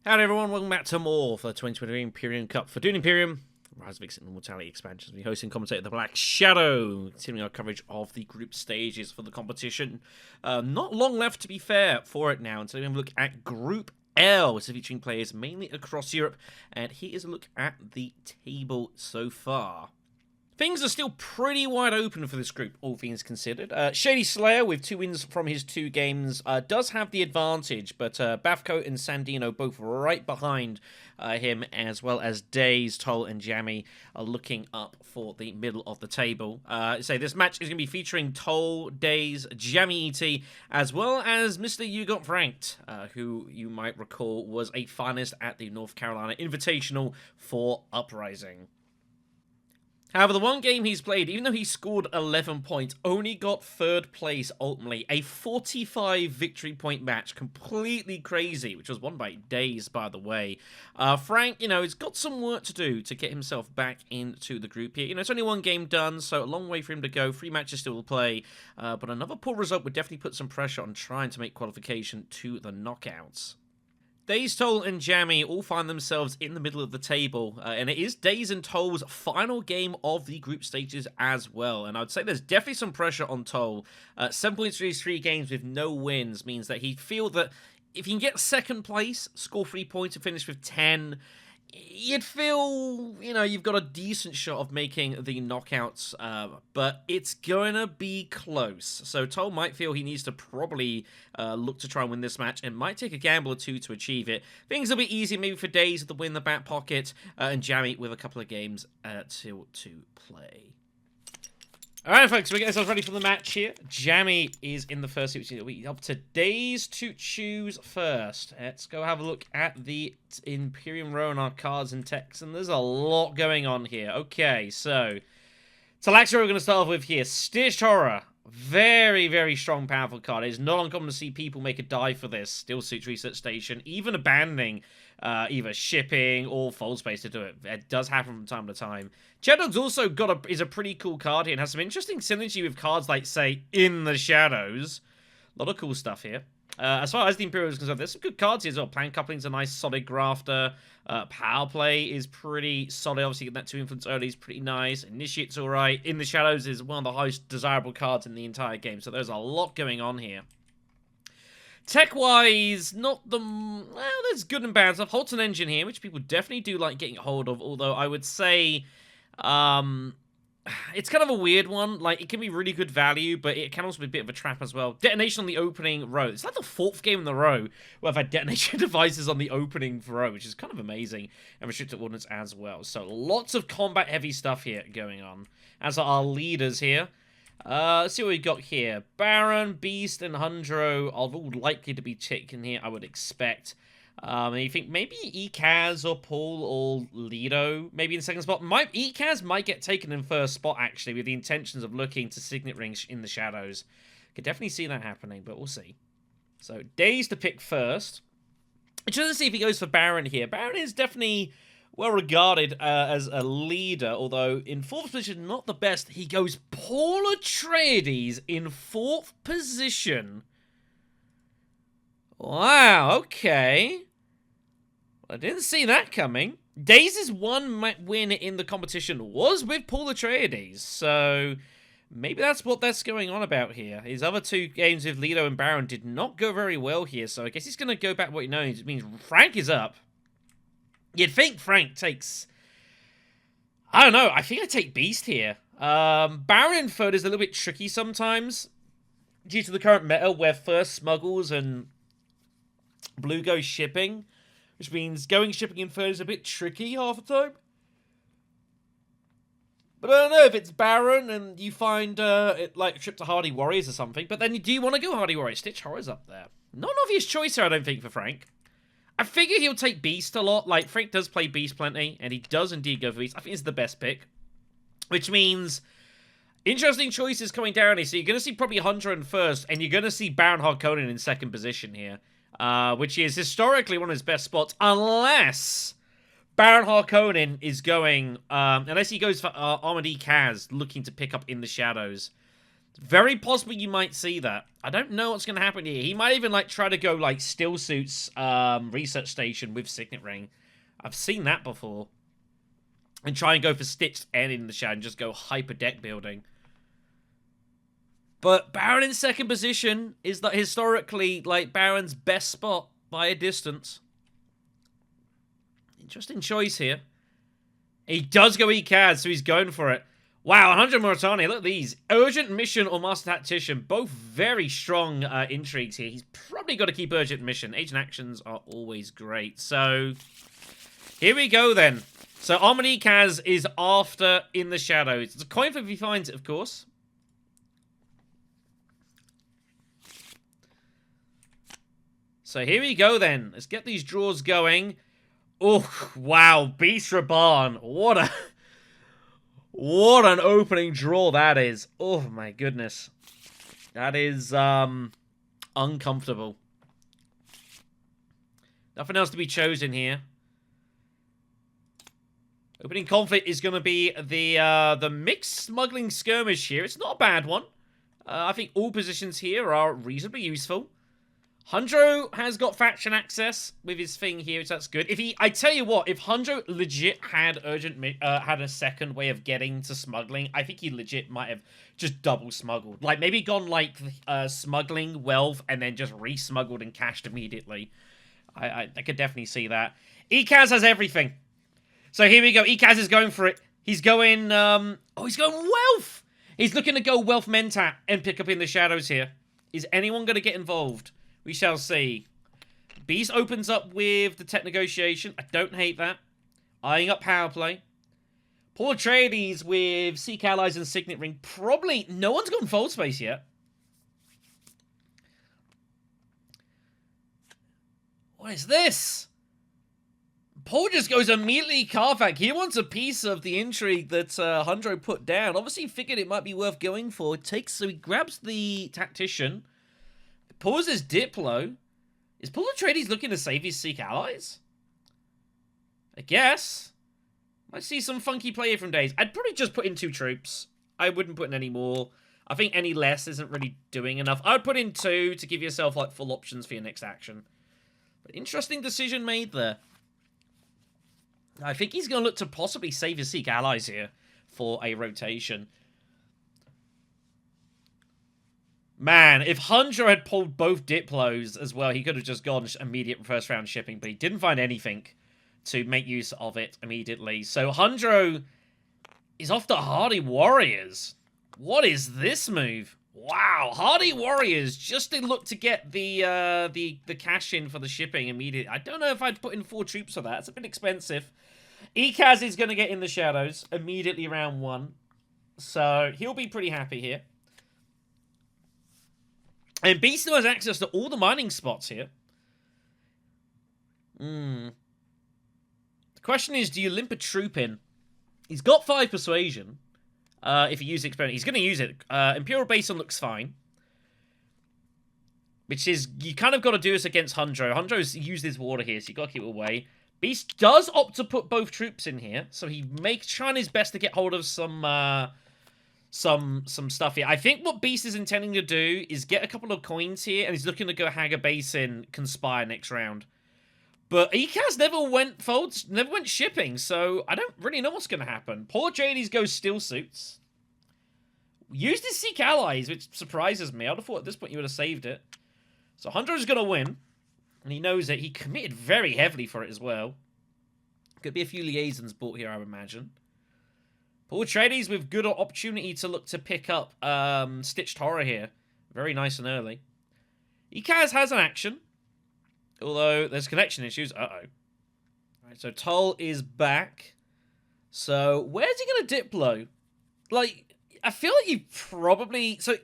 Howdy everyone, welcome back to more for the 2023 Imperium Cup for Dune Imperium, Rise of Vixen and Mortality expansions. We host and commentate the BlackShadow, continuing our coverage of the group stages for the competition. Not long left, to be fair, for it now. And today we're going to look at Group L, which is featuring players mainly across Europe. And here is a look at the table so far. Things are still pretty wide open for this group, all things considered. Shady Slayer, with 2 wins from his 2 games, does have the advantage, but Bafco and Sandino both right behind him, as well as Daze, Toll, and Jammy are looking up for the middle of the table. This match is going to be featuring Toll, Daze, JammmyET, as well as Mr. UgotFranked, who you might recall was a finalist at the North Carolina Invitational for Uprising. However, the one game he's played, even though he scored 11 points, only got 3rd place ultimately. A 45 victory point match, completely crazy, which was won by Daze, by the way. Frank, he's got some work to do to get himself back into the group here. It's only 1 game done, so a long way for him to go. 3 matches still to play, but another poor result would definitely put some pressure on trying to make qualification to the knockouts. Daze, Toll, and Jammy all find themselves in the middle of the table, and it is Daze and Toll's final game of the group stages as well. And I would say there's definitely some pressure on Toll. 7 points through his 3 games with no wins means that he'd feel that if he can get 2nd place, score 3 points, and finish with 10, you'd feel, you've got a decent shot of making the knockouts, but it's going to be close. So Toll might feel he needs to probably look to try and win this match, and might take a gamble or 2 to achieve it. Things will be easy maybe for Daze to win the back pocket, and Jammy with a couple of games to play. Alright folks, we get ourselves ready for the match here. Jammy is in the first seat, which is up to Daze to choose first. Let's go have a look at the Imperium row and our cards and text, and there's a lot going on here. Okay, so Talaxia we're going to start off with here. Stitched Horror. Very, very strong, powerful card. It is not uncommon to see people make a dive for this. Still suits Research Station, even abandoning either shipping or fold space to do it. It does happen from time to time. Cheddar's also is a pretty cool card here and has some interesting synergy with cards like, say, In the Shadows. A lot of cool stuff here. As far as the Imperium is concerned, there's some good cards here as well. Plan Coupling's a nice solid grafter. Power Play is pretty solid. Obviously, getting that 2 influence early is pretty nice. Initiate's alright. In the Shadows is one of the highest desirable cards in the entire game. So there's a lot going on here. Tech-wise, not the... Well, there's good and bad stuff. Holton Engine here, which people definitely do like getting a hold of. Although I would say... it's kind of a weird one. Like, it can be really good value, but it can also be a bit of a trap as well. Detonation on the opening row. It's like the 4th game in the row where I've had detonation devices on the opening row, which is kind of amazing. And restricted ordnance as well. So lots of combat-heavy stuff here going on. As are our leaders here. Let's see what we got here. Baron, Beast, and Hundro are all likely to be taken here, I would expect. And you think maybe Ekaz or Paul or Lido maybe in the 2nd spot. Ekaz might get taken in 1st spot, actually, with the intentions of looking to Signet Ring in the Shadows. Could definitely see that happening, but we'll see. So, Daze to pick first. Just to see if he goes for Baron here. Baron is definitely well regarded as a leader, although in 4th position, not the best. He goes Paul Atreides in 4th position. Wow, okay. I didn't see that coming. Daze's one win in the competition was with Paul Atreides, so maybe that's what that's going on about here. His other 2 games with Lido and Baron did not go very well here, so I guess he's going to go back what he knows. It means Frank is up. You'd think Frank takes... I don't know, I think I take Beast here. Baron in 3rd is a little bit tricky sometimes, due to the current meta where 1st smuggles and blue goes shipping, which means going shipping in 3rd is a bit tricky half the time. But I don't know if it's Baron and you find it like a trip to Hardy Warriors or something, but then do you want to go Hardy Warriors? Stitch Horror's up there. Not an obvious choice here, I don't think, for Frank. I figure he'll take Beast a lot. Like, Frank does play Beast plenty, and he does indeed go for Beast. I think it's the best pick, which means interesting choices coming down here. So you're going to see probably Hunter in 1st, and you're going to see Baron Harkonnen in 2nd position here. Which is historically one of his best spots, unless Baron Harkonnen is going, unless he goes for Armored Kaz, looking to pick up In the Shadows. Very possible you might see that. I don't know what's going to happen here. He might even, like, try to go, like, Still Suits research station with Signet Ring. I've seen that before. And try and go for Stitched End in the shadow and just go hyper deck building. But Baron in second position is, like, historically, like, Baron's best spot by a distance. Interesting choice here. He does go ECAD, so he's going for it. Wow, 100 Moritani, look at these. Urgent Mission or Master Tactician, both very strong intrigues here. He's probably got to keep Urgent Mission. Agent Actions are always great. So, here we go then. So, Armored Kaz is after In the Shadows. It's a coin flip if he finds it, of course. So, here we go then. Let's get these draws going. Oh, wow, Beast Raban. What an opening draw that is. Oh, my goodness. That is, uncomfortable. Nothing else to be chosen here. Opening conflict is going to be the mixed smuggling skirmish here. It's not a bad one. I think all positions here are reasonably useful. Hundro has got faction access with his thing here, so that's good. I tell you what, if Hundro legit had had a second way of getting to smuggling, I think he legit might have just double smuggled. Like, maybe gone, like, smuggling, wealth, and then just re-smuggled and cashed immediately. I could definitely see that. Ekaz has everything. So here we go. Ekaz is going for it. He's going, he's going wealth! He's looking to go wealth mentat and pick up In the Shadows here. Is anyone going to get involved? We shall see. Beast opens up with the tech negotiation. I don't hate that. Eyeing up power play. Paul Atreides with Seek Allies and Signet Ring. Probably no one's gone fold space yet. What is this? Paul just goes immediately Carfax. He wants a piece of the intrigue that Hundro put down. Obviously, he figured it might be worth going for. So he grabs the Tactician. Pauses Diplo. Is Paul Atreides looking to save his Seek Allies? I guess. Might see some funky play here from Daze. I'd probably just put in 2 troops. I wouldn't put in any more. I think any less isn't really doing enough. I'd put in 2 to give yourself, like, full options for your next action. But interesting decision made there. I think he's going to look to possibly save his Seek Allies here for a rotation. Man, if Hundro had pulled both Diplos as well, he could have just gone immediate first round shipping, but he didn't find anything to make use of it immediately. So Hundro is off to Hardy Warriors. What is this move? Wow, Hardy Warriors just to look to get the cash in for the shipping immediately. I don't know if I'd put in 4 troops for that. It's a bit expensive. Ekaz is going to get In the Shadows immediately round 1. So he'll be pretty happy here. And Beast still has access to all the mining spots here. The question is, do you limp a troop in? He's got 5 persuasion. If he uses experiment, he's going to use it. Imperial Basin looks fine. Which is, you kind of got to do this against Hundro. Hundro's used his water here, so you got to keep it away. Beast does opt to put both troops in here, so he makes trying his best to get hold of some stuff here. I think what Beast is intending to do is get a couple of coins here, and he's looking to go Haga Basin, Conspire next round. But Ekaz never went folds, never went shipping, so I don't really know what's going to happen. Poor Atreides goes Still Suits. Used his Seek Allies, which surprises me. I would have thought at this point you would have saved it. So Hundro's going to win, and he knows it. He committed very heavily for it as well. Could be a few liaisons bought here, I would imagine. Paul Atreides with good opportunity to look to pick up Stitched Horror here. Very nice and early. Ekaz has an action. Although there's connection issues. Uh-oh. Alright, so Toll is back. So where's he going to Diplo? Like, I feel like you probably... So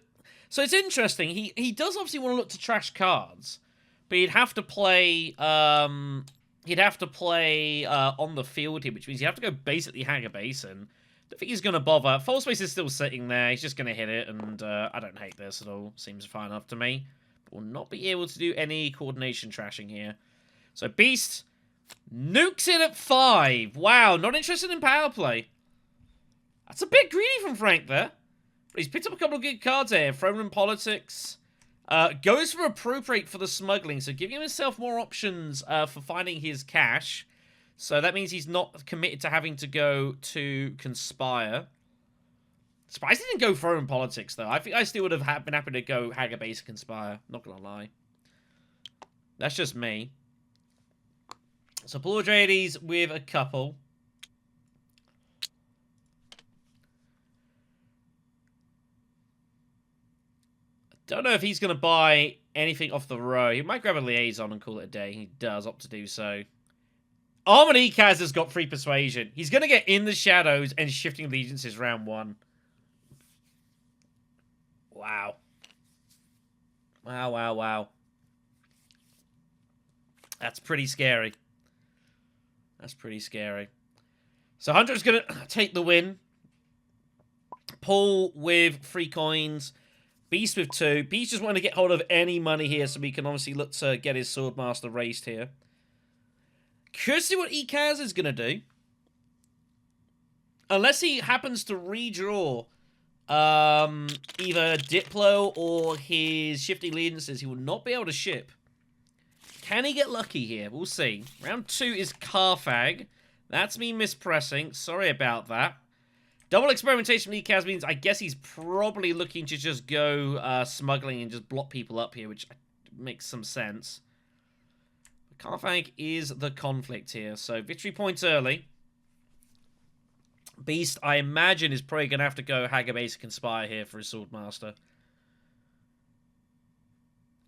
it's interesting. He does obviously want to look to trash cards. But he'd have to play... he'd have to play on the field here, which means you have to go basically Haga Basin. I don't think he's going to bother. False Space is still sitting there. He's just going to hit it, and I don't hate this at all. Seems fine enough to me. But will not be able to do any coordination trashing here. So Beast nukes it at 5. Wow, not interested in power play. That's a bit greedy from Frank there. He's picked up a couple of good cards here. Throne and Politics. Goes for Appropriate for the smuggling, so giving himself more options for finding his cash. So that means he's not committed to having to go to Conspire. Surprised he didn't go Throne and Politics, though. I think I still would have been happy to go Hagger Base Conspire. Not gonna lie. That's just me. So Paul Atreides with a couple. Don't know if he's going to buy anything off the row. He might grab a Liaison and call it a day. He does opt to do so. Armored Ekaz has got free Persuasion. He's going to get in the shadows and shifting allegiances round 1. Wow. Wow, wow, wow. That's pretty scary. That's pretty scary. So Hunter's going to take the win. Paul with 3 coins. Beast with 2. Beast just wanting to get hold of any money here so we can obviously look to get his Swordmaster raced here. Curious to see what Ekaz is going to do. Unless he happens to redraw either Diplo or his Shifting Allegiances, he will not be able to ship. Can he get lucky here? We'll see. Round 2 is Carfag. That's me mispressing. Sorry about that. Double experimentation from Ekaz means I guess he's probably looking to just go smuggling and just block people up here, which makes some sense. Carfag is the conflict here, so victory points early. Beast, I imagine, is probably going to have to go Hagger Base Conspire here for his Swordmaster.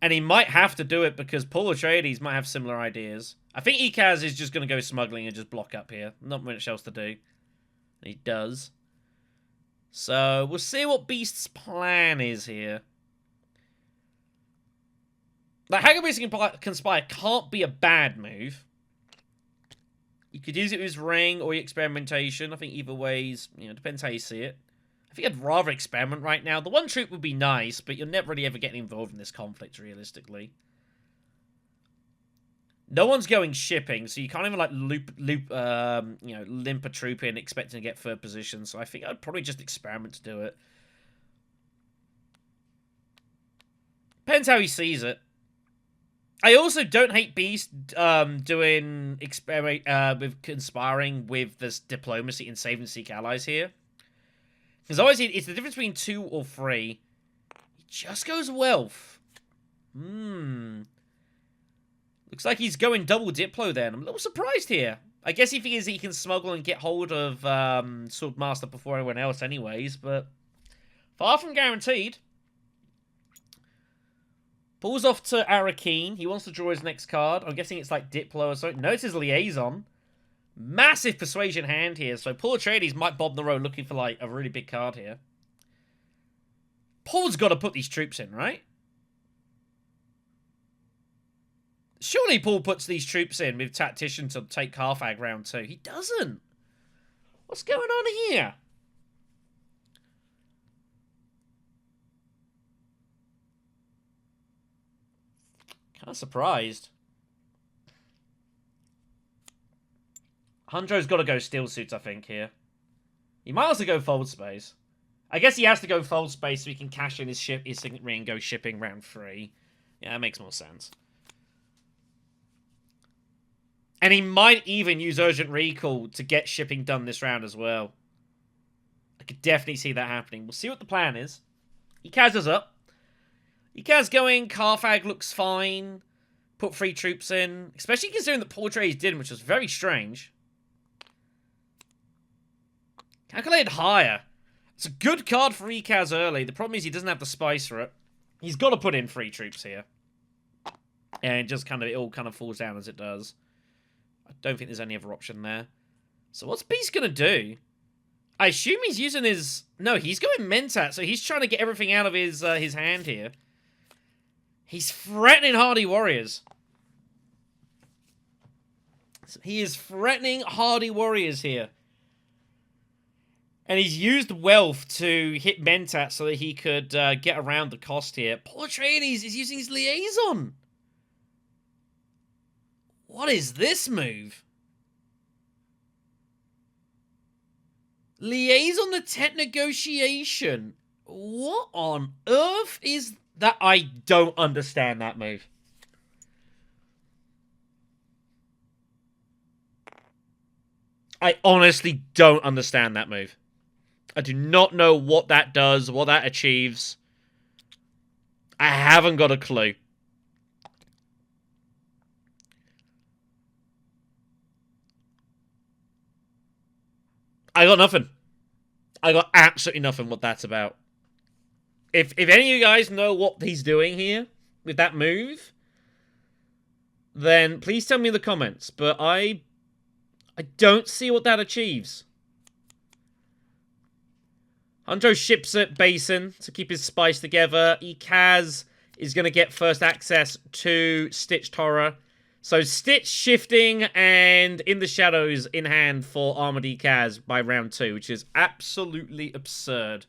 And he might have to do it because Paul Atreides might have similar ideas. I think Ekaz is just going to go smuggling and just block up here. Not much else to do. And he does. So, we'll see what Beast's plan is here. Like, Hagger Base Conspire can't be a bad move. You could use it with his ring or your experimentation. I think either ways, you know, depends how you see it. I think I'd rather experiment right now. The 1 troop would be nice, but you're never really ever getting involved in this conflict, realistically. No one's going shipping, so you can't even, like, limp a troop in expecting to get 3rd position. So I think I'd probably just experiment to do it. Depends how he sees it. I also don't hate Beast doing with conspiring with this diplomacy and saving Seek allies here. Because always it's the difference between 2 or 3. He just goes wealth. Looks like he's going double Diplo then. I'm a little surprised here. I guess he figures he can smuggle and get hold of Swordmaster before anyone else anyways, but far from guaranteed. Pulls off to Arrakis. He wants to draw his next card. I'm guessing it's like Diplo or something. Notice his Liaison. Massive Persuasion hand here, so Paul Atreides might bob the road looking for like a really big card here. Paul's got to put these troops in, right? Surely Paul puts these troops in with Tactician to take Carfag round 2. He doesn't. What's going on here? Kind of surprised. Huntro's got to go Steel Suits, I think, here. He might also go Fold Space. I guess he has to go Fold Space so he can cash in his Signet Ring and go shipping round 3. Yeah, that makes more sense. And he might even use Urgent Recall to get shipping done this round as well. I could definitely see that happening. We'll see what the plan is. Ekaz is up. Ekaz going, Carfag looks fine. Put 3 troops in. Especially considering that Paul Atreides didn't, which was very strange. Calculated higher. It's a good card for Ekaz early. The problem is he doesn't have the spice for it. He's got to put in 3 troops here. And it just it all kind of falls down as it does. I don't think there's any other option there. So what's Beast going to do? I assume he's using his... No, he's going Mentat, so he's trying to get everything out of his hand here. He's threatening Hardy Warriors. So he is threatening Hardy Warriors here. And he's used wealth to hit Mentat so that he could get around the cost here. Paul Atreides is using his Liaison. What is this move? Liaison the Tech Negotiation. What on earth is that? I don't understand that move. I honestly don't understand that move. I do not know what that does, what that achieves. I haven't got a clue. I got nothing. I got absolutely nothing what that's about. If any of you guys know what he's doing here with that move, then please tell me in the comments. But I don't see what that achieves. Hanjo ships at Basin to keep his spice together. Ikaz is going to get first access to Stitched Horror. So Stitch shifting and in the shadows in hand for Armored Ikaz by round 2, which is absolutely absurd.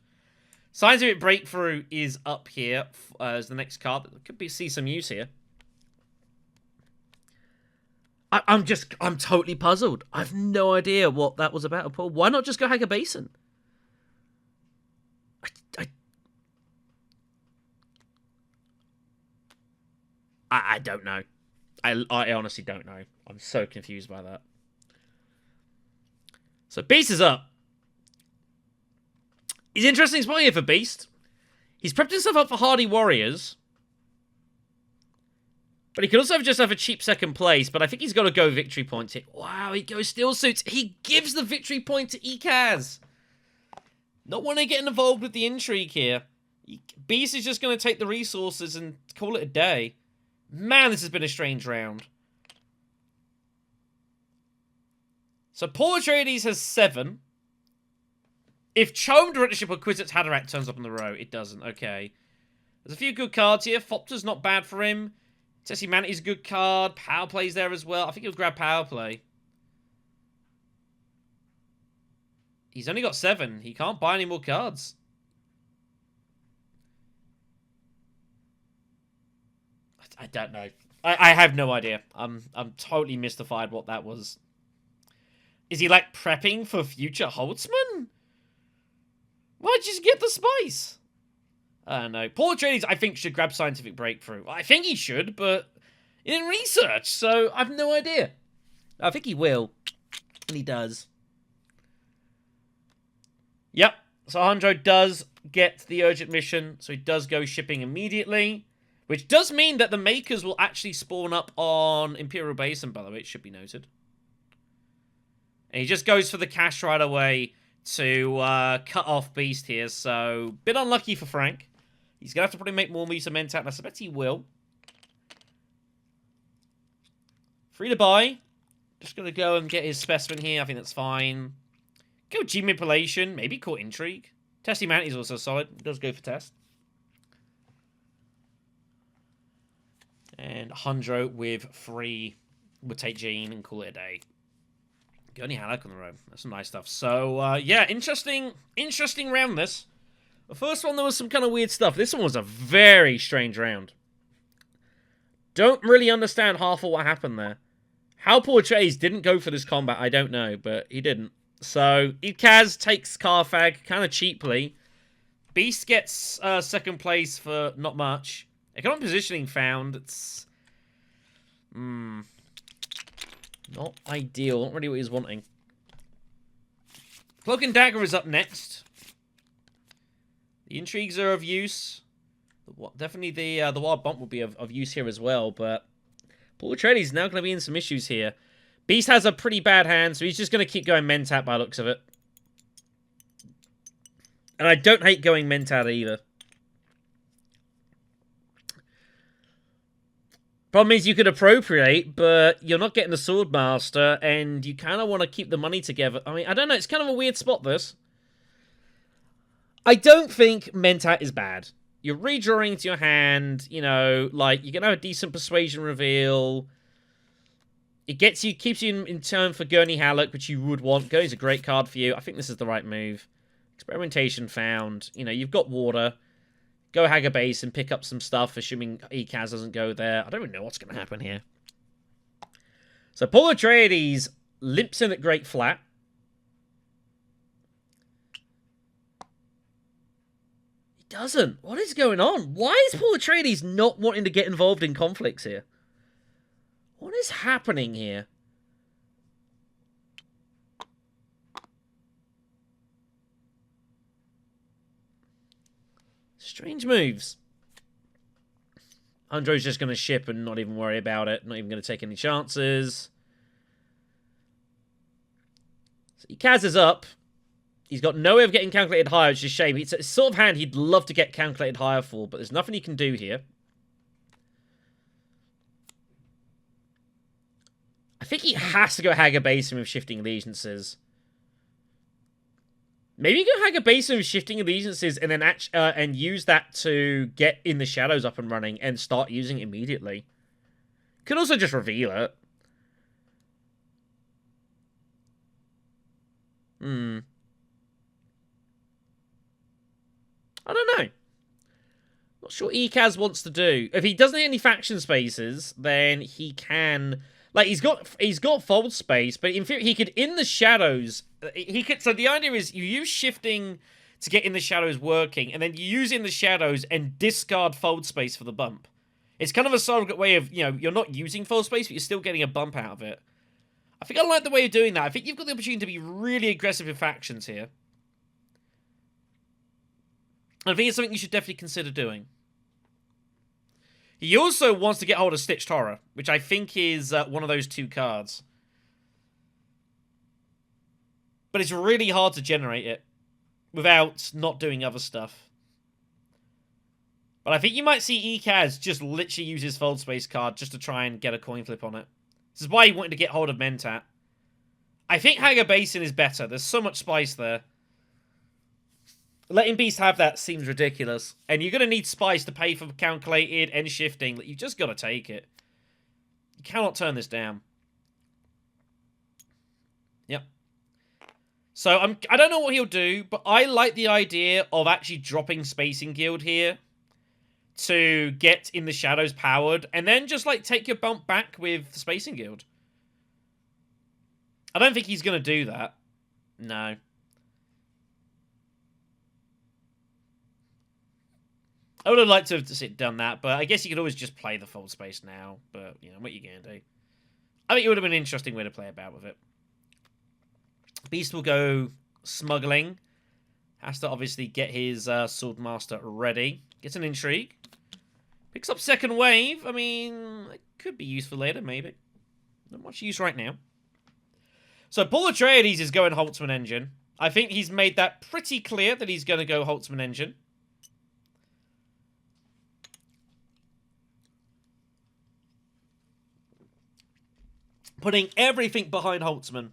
Scientific Breakthrough is up here as the next card. Could see some use here. I'm totally puzzled. I've no idea what that was about. Paul, why not just go Haga Basin? I don't know. I honestly don't know. I'm so confused by that. So Beast is up. He's interesting spot here for Beast. He's prepped himself up for Hardy Warriors. But he could also just have a cheap second place. But I think he's got to go victory points here. Wow, he goes Steel Suits. He gives the victory point to Ikaz. Not wanting to get involved with the intrigue here. Beast is just going to take the resources and call it a day. Man, this has been a strange round. So Paul Atreides has 7. If Chome Directorship or Kwisatz Haderach turns up in the row, it doesn't. Okay. There's a few good cards here. Fopter's not bad for him. Tessie Manatee's a good card. Power Play's there as well. I think he'll grab Power Play. He's only got 7. He can't buy any more cards. I don't know. I have no idea. I'm totally mystified what that was. Is he like prepping for future Holtzman? Why'd you just get the spice? I don't know. Paul Atreides, I think, should grab Scientific Breakthrough. I think he should, but he didn't research, so I have no idea. I think he will. And he does. Yep. So Hanjo does get the urgent mission, so he does go shipping immediately. Which does mean that the makers will actually spawn up on Imperial Basin, by the way, it should be noted. And he just goes for the cash right away to cut off Beast here, so bit unlucky for Frank. He's going to have to probably make more moves of Mentat, and I suspect he will. Free to buy. Just going to go and get his specimen here, I think that's fine. Go G-Manipulation, maybe Court Intrigue. Testy Manatee's also solid, does go for Test. And Hundro with 3 would take Jean and call it a day. Gurney Halleck on the road. That's some nice stuff. So, yeah, interesting round this. The first one, there was some kind of weird stuff. This one was a very strange round. Don't really understand half of what happened there. How poor Chase didn't go for this combat, I don't know, but he didn't. So, Ikaz takes Carfag kind of cheaply. Beast gets second place for not much. Economic positioning found. It's not ideal. Not really what he's wanting. Cloak and Dagger is up next. The intrigues are of use. Definitely the Wild Bump will be of use here as well. But Paul Atreides is now going to be in some issues here. Beast has a pretty bad hand, so he's just going to keep going Mentat by the looks of it. And I don't hate going Mentat either. Problem is you could appropriate, but you're not getting the Swordmaster, and you kind of want to keep the money together. I mean, I don't know. It's kind of a weird spot, this. I don't think Mentat is bad. You're redrawing to your hand, you know, like, you're going to have a decent Persuasion reveal. It keeps you in turn for Gurney Halleck, which you would want. Gurney's a great card for you. I think this is the right move. Experimentation found. You know, you've got water. Go Haga Base and pick up some stuff, assuming Ikaz doesn't go there. I don't even know what's going to happen here. So Paul Atreides limps in at Great Flat. doesn't. What is going on? Why is Paul Atreides not wanting to get involved in conflicts here? What is happening here? Strange moves. Andro's just going to ship and not even worry about it. Not even going to take any chances. So Kaz is up. He's got no way of getting calculated higher, which is a shame. It's a sort of hand he'd love to get calculated higher for, but there's nothing he can do here. I think he has to go Haga Basin with shifting allegiances. Maybe go Haga Basin with shifting allegiances and then and use that to get In the Shadows up and running and start using it immediately. Could also just reveal it. I don't know. Not sure what Ekaz wants to do. If he doesn't have any faction spaces, then he can... Like, he's got fold space, but in theory, he could In the Shadows... He could. So the idea is you use shifting to get In the Shadows working, and then you use In the Shadows and discard fold space for the bump. It's kind of a surrogate way of, you know, you're not using fold space, but you're still getting a bump out of it. I think I like the way of doing that. I think you've got the opportunity to be really aggressive with factions here. I think it's something you should definitely consider doing. He also wants to get hold of Stitched Horror, which I think is one of those two cards. But it's really hard to generate it without not doing other stuff. But I think you might see Ekaz just literally use his Fold Space card just to try and get a coin flip on it. This is why he wanted to get hold of Mentat. I think Haga Basin is better. There's so much spice there. Letting Beast have that seems ridiculous. And you're going to need spice to pay for calculated and shifting. You've just got to take it. You cannot turn this down. Yep. So I don't know what he'll do, but I like the idea of actually dropping Spacing Guild here to get In the Shadows powered, and then just like take your bump back with the Spacing Guild. I don't think he's going to do that. No. I would have liked to have done that, but I guess you could always just play the Fold Space now. But, you know, what are you going to do? I think it would have been an interesting way to play about with it. Beast will go smuggling. Has to obviously get his Swordmaster ready. Gets an Intrigue. Picks up Second Wave. I mean, it could be useful later, maybe. Not much use right now. So, Paul Atreides is going Holtzman Engine. I think he's made that pretty clear that he's going to go Holtzman Engine. Putting everything behind Holtzman.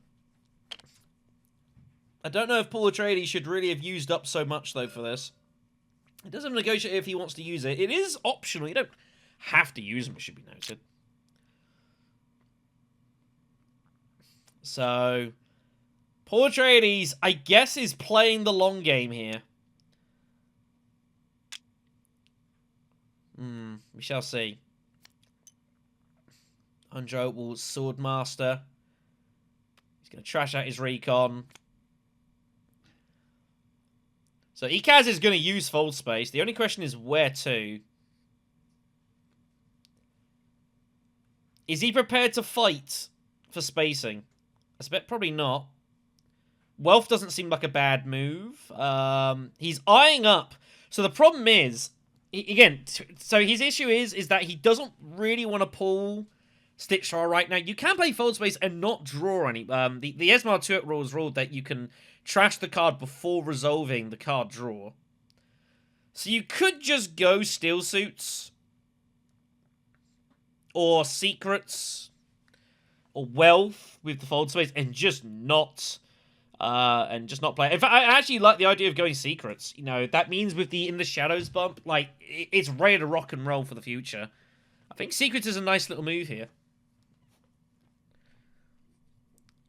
I don't know if Paul Atreides should really have used up so much, though, for this. It doesn't negotiate if he wants to use it. It is optional. You don't have to use them, it should be noted. So, Paul Atreides, I guess, is playing the long game here. We shall see. Andro will Swordmaster. He's going to trash out his Recon. So Ekaz is going to use Fold Space. The only question is where to. Is he prepared to fight for spacing? I suspect probably not. Wealth doesn't seem like a bad move. He's eyeing up. So the problem is, again, so his issue is that he doesn't really want to pull Stitched Horror right now. You can play Fold Space and not draw any. The Esmar Tuat rules ruled that you can trash the card before resolving the card draw. So you could just go Steel Suits, or Secrets, or Wealth with the Fold Space, and just not play. In fact, I actually like the idea of going Secrets. You know, that means with the In the Shadows bump, like, it's ready to rock and roll for the future. I think Secrets is a nice little move here.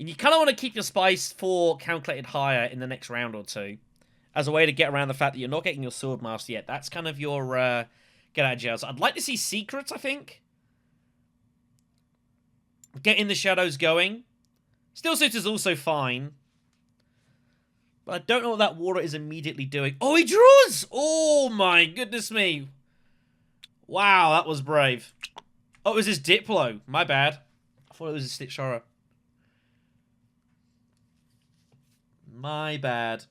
And you kind of want to keep your spice for calculated higher in the next round or two, as a way to get around the fact that you're not getting your Swordmaster yet. That's kind of your get out of jail. So I'd like to see Secrets, I think. Get In the Shadows going. Steel Suit is also fine. But I don't know what that water is immediately doing. Oh, he draws! Oh, my goodness me. Wow, that was brave. Oh, it was his Diplo. My bad. I thought it was his Stitch Horror. My bad.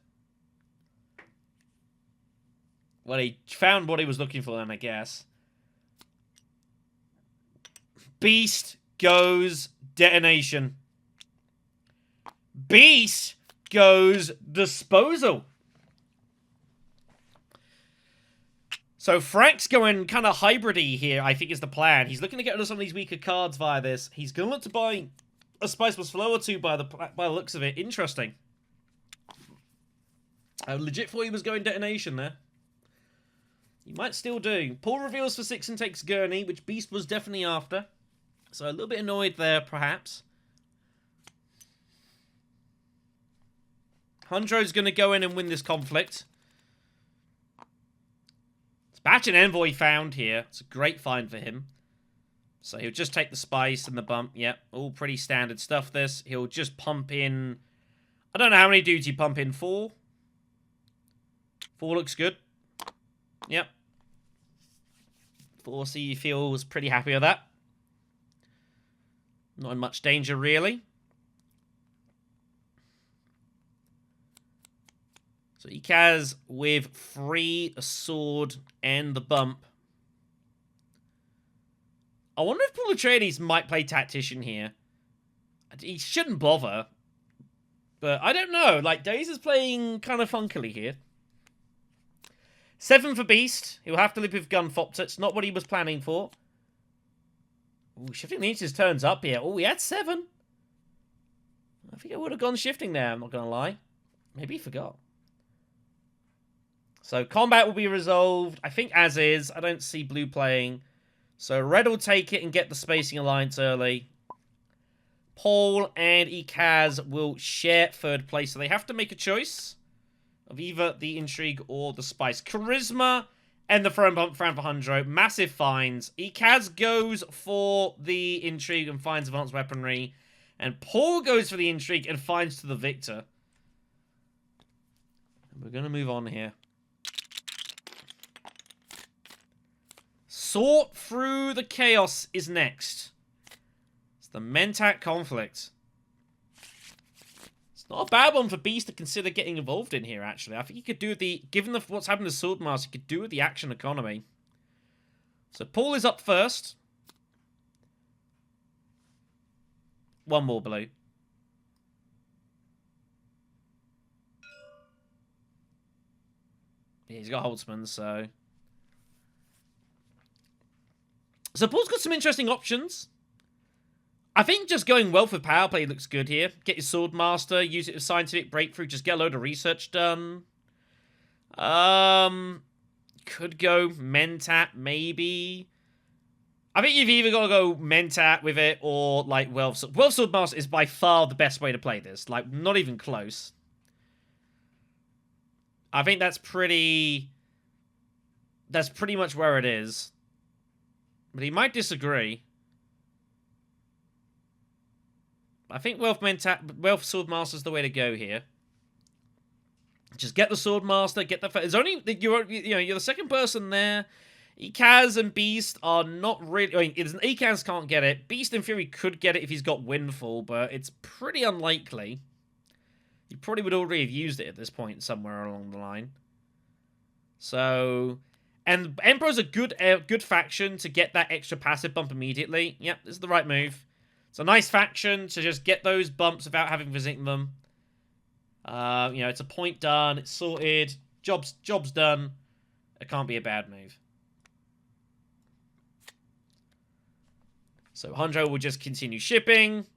Well, he found what he was looking for then, I guess. Beast goes detonation. Beast goes disposal. So Frank's going kind of hybrid-y here, I think is the plan. He's looking to get rid of some of these weaker cards via this. He's going to look to buy a Spice Plus Flow or two by the looks of it. Interesting. I legit thought he was going detonation there. He might still do. Paul reveals for 6 and takes Gurney, which Beast was definitely after. So a little bit annoyed there, perhaps. Hundro's going to go in and win this conflict. Batch and Envoy found here. It's a great find for him. So he'll just take the Spice and the bump. Yep, all pretty standard stuff, this. He'll just pump in... I don't know how many dudes you pump in. 4? 4 looks good. Yep. 4 C feels pretty happy with that. Not in much danger, really. So Ikaz with free, a sword, and the bump. I wonder if Paul Atreides might play Tactician here. He shouldn't bother. But I don't know. Like, Daze is playing kind of funkily here. 7 for Beast. He'll have to live with Gunfopter. It's not what he was planning for. Ooh, shifting the inches turns up here. Oh, he had 7. I think I would have gone shifting there, I'm not going to lie. Maybe he forgot. So combat will be resolved, I think, as is. I don't see blue playing. So red will take it and get the Spacing Alliance early. Paul and Ikaz will share 3rd place. So they have to make a choice of either the Intrigue or the Spice. Charisma and the Throne Bump for Hundro. Massive finds. Ikaz goes for the Intrigue and finds Advanced Weaponry. And Paul goes for the Intrigue and finds to the Victor. We're going to move on here. Sort Through the Chaos is next. It's the Mentat conflict. It's not a bad one for Beast to consider getting involved in here, actually. I think he could do the... Given what's happened to Swordmaster, he could do with the action economy. So Paul is up first. 1 more blue. Yeah, he's got Holtzman, so... So Paul's got some interesting options. I think just going well for power play looks good here. Get your Swordmaster, use it as scientific breakthrough, just get a load of research done. Could go Mentat, maybe. I think you've either got to go Mentat with it or, like, Wealth Swordmaster is by far the best way to play this. Like, not even close. I think that's pretty much where it is. But he might disagree. I think Wealth Swordmaster is the way to go here. Just get the Swordmaster, get the... It's only... You're the second person there. Ikaz and Beast are not really... I mean, Ikaz can't get it. Beast, in theory, could get it if he's got Windfall, but it's pretty unlikely. He probably would already have used it at this point somewhere along the line. So... And Emperor's a good faction to get that extra passive bump immediately. Yep, this is the right move. It's a nice faction to just get those bumps without having visiting them. It's a point done. It's sorted. Job's done. It can't be a bad move. So Hundro will just continue shipping.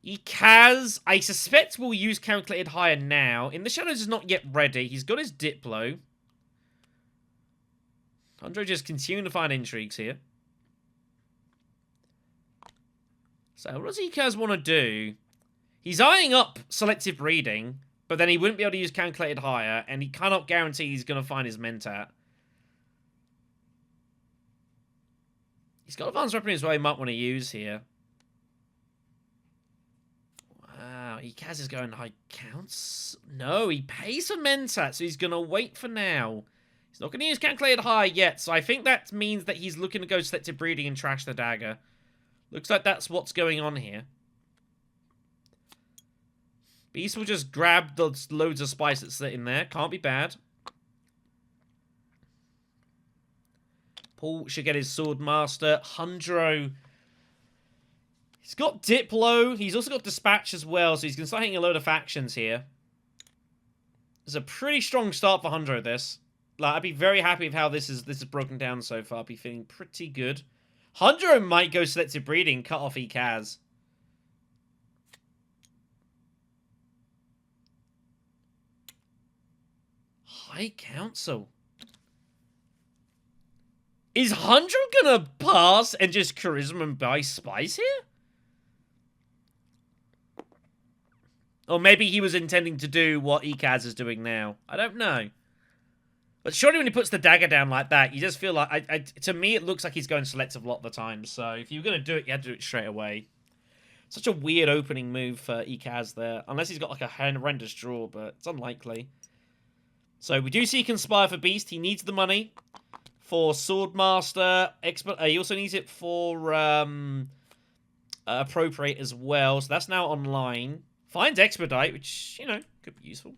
Ikaz, I suspect, will use Calculated Hire now. In the Shadows is not yet ready. He's got his Diplo. Hundro just continuing to find intrigues here. So what does Ikaz want to do? He's eyeing up Selective Reading, but then he wouldn't be able to use Calculated Hire, and he cannot guarantee he's going to find his Mentat. He's got Advanced Weaponry as well he might want to use here. Wow, Kaz is going high counts. No, he pays for Mentat, so he's going to wait for now. He's not going to use Calculated High yet, so I think that means that he's looking to go Selective Breeding and trash the dagger. Looks like that's what's going on here. Beast will just grab the loads of spice that's sitting there. Can't be bad. Paul should get his Sword Master. Hundro. He's got Diplo. He's also got Dispatch as well, so he's going to start hitting a load of factions here. It's a pretty strong start for Hundro, this. Like, I'd be very happy with how this is broken down so far. I'd be feeling pretty good. Hundro might go Selective Breeding, cut off Ekaz. High Council. Is Hundro gonna pass and just Charisma and buy Spice here? Or maybe he was intending to do what Ekaz is doing now. I don't know. But surely when he puts the dagger down like that, you just feel like... to me, it looks like he's going selective a lot of the time. So if you were going to do it, you had to do it straight away. Such a weird opening move for Ekaz there. Unless he's got like a horrendous draw, but it's unlikely. So we do see Conspire for Beast. He needs the money for Swordmaster. He also needs it for Appropriate as well. So that's now online. Finds Expedite, which, you know, could be useful.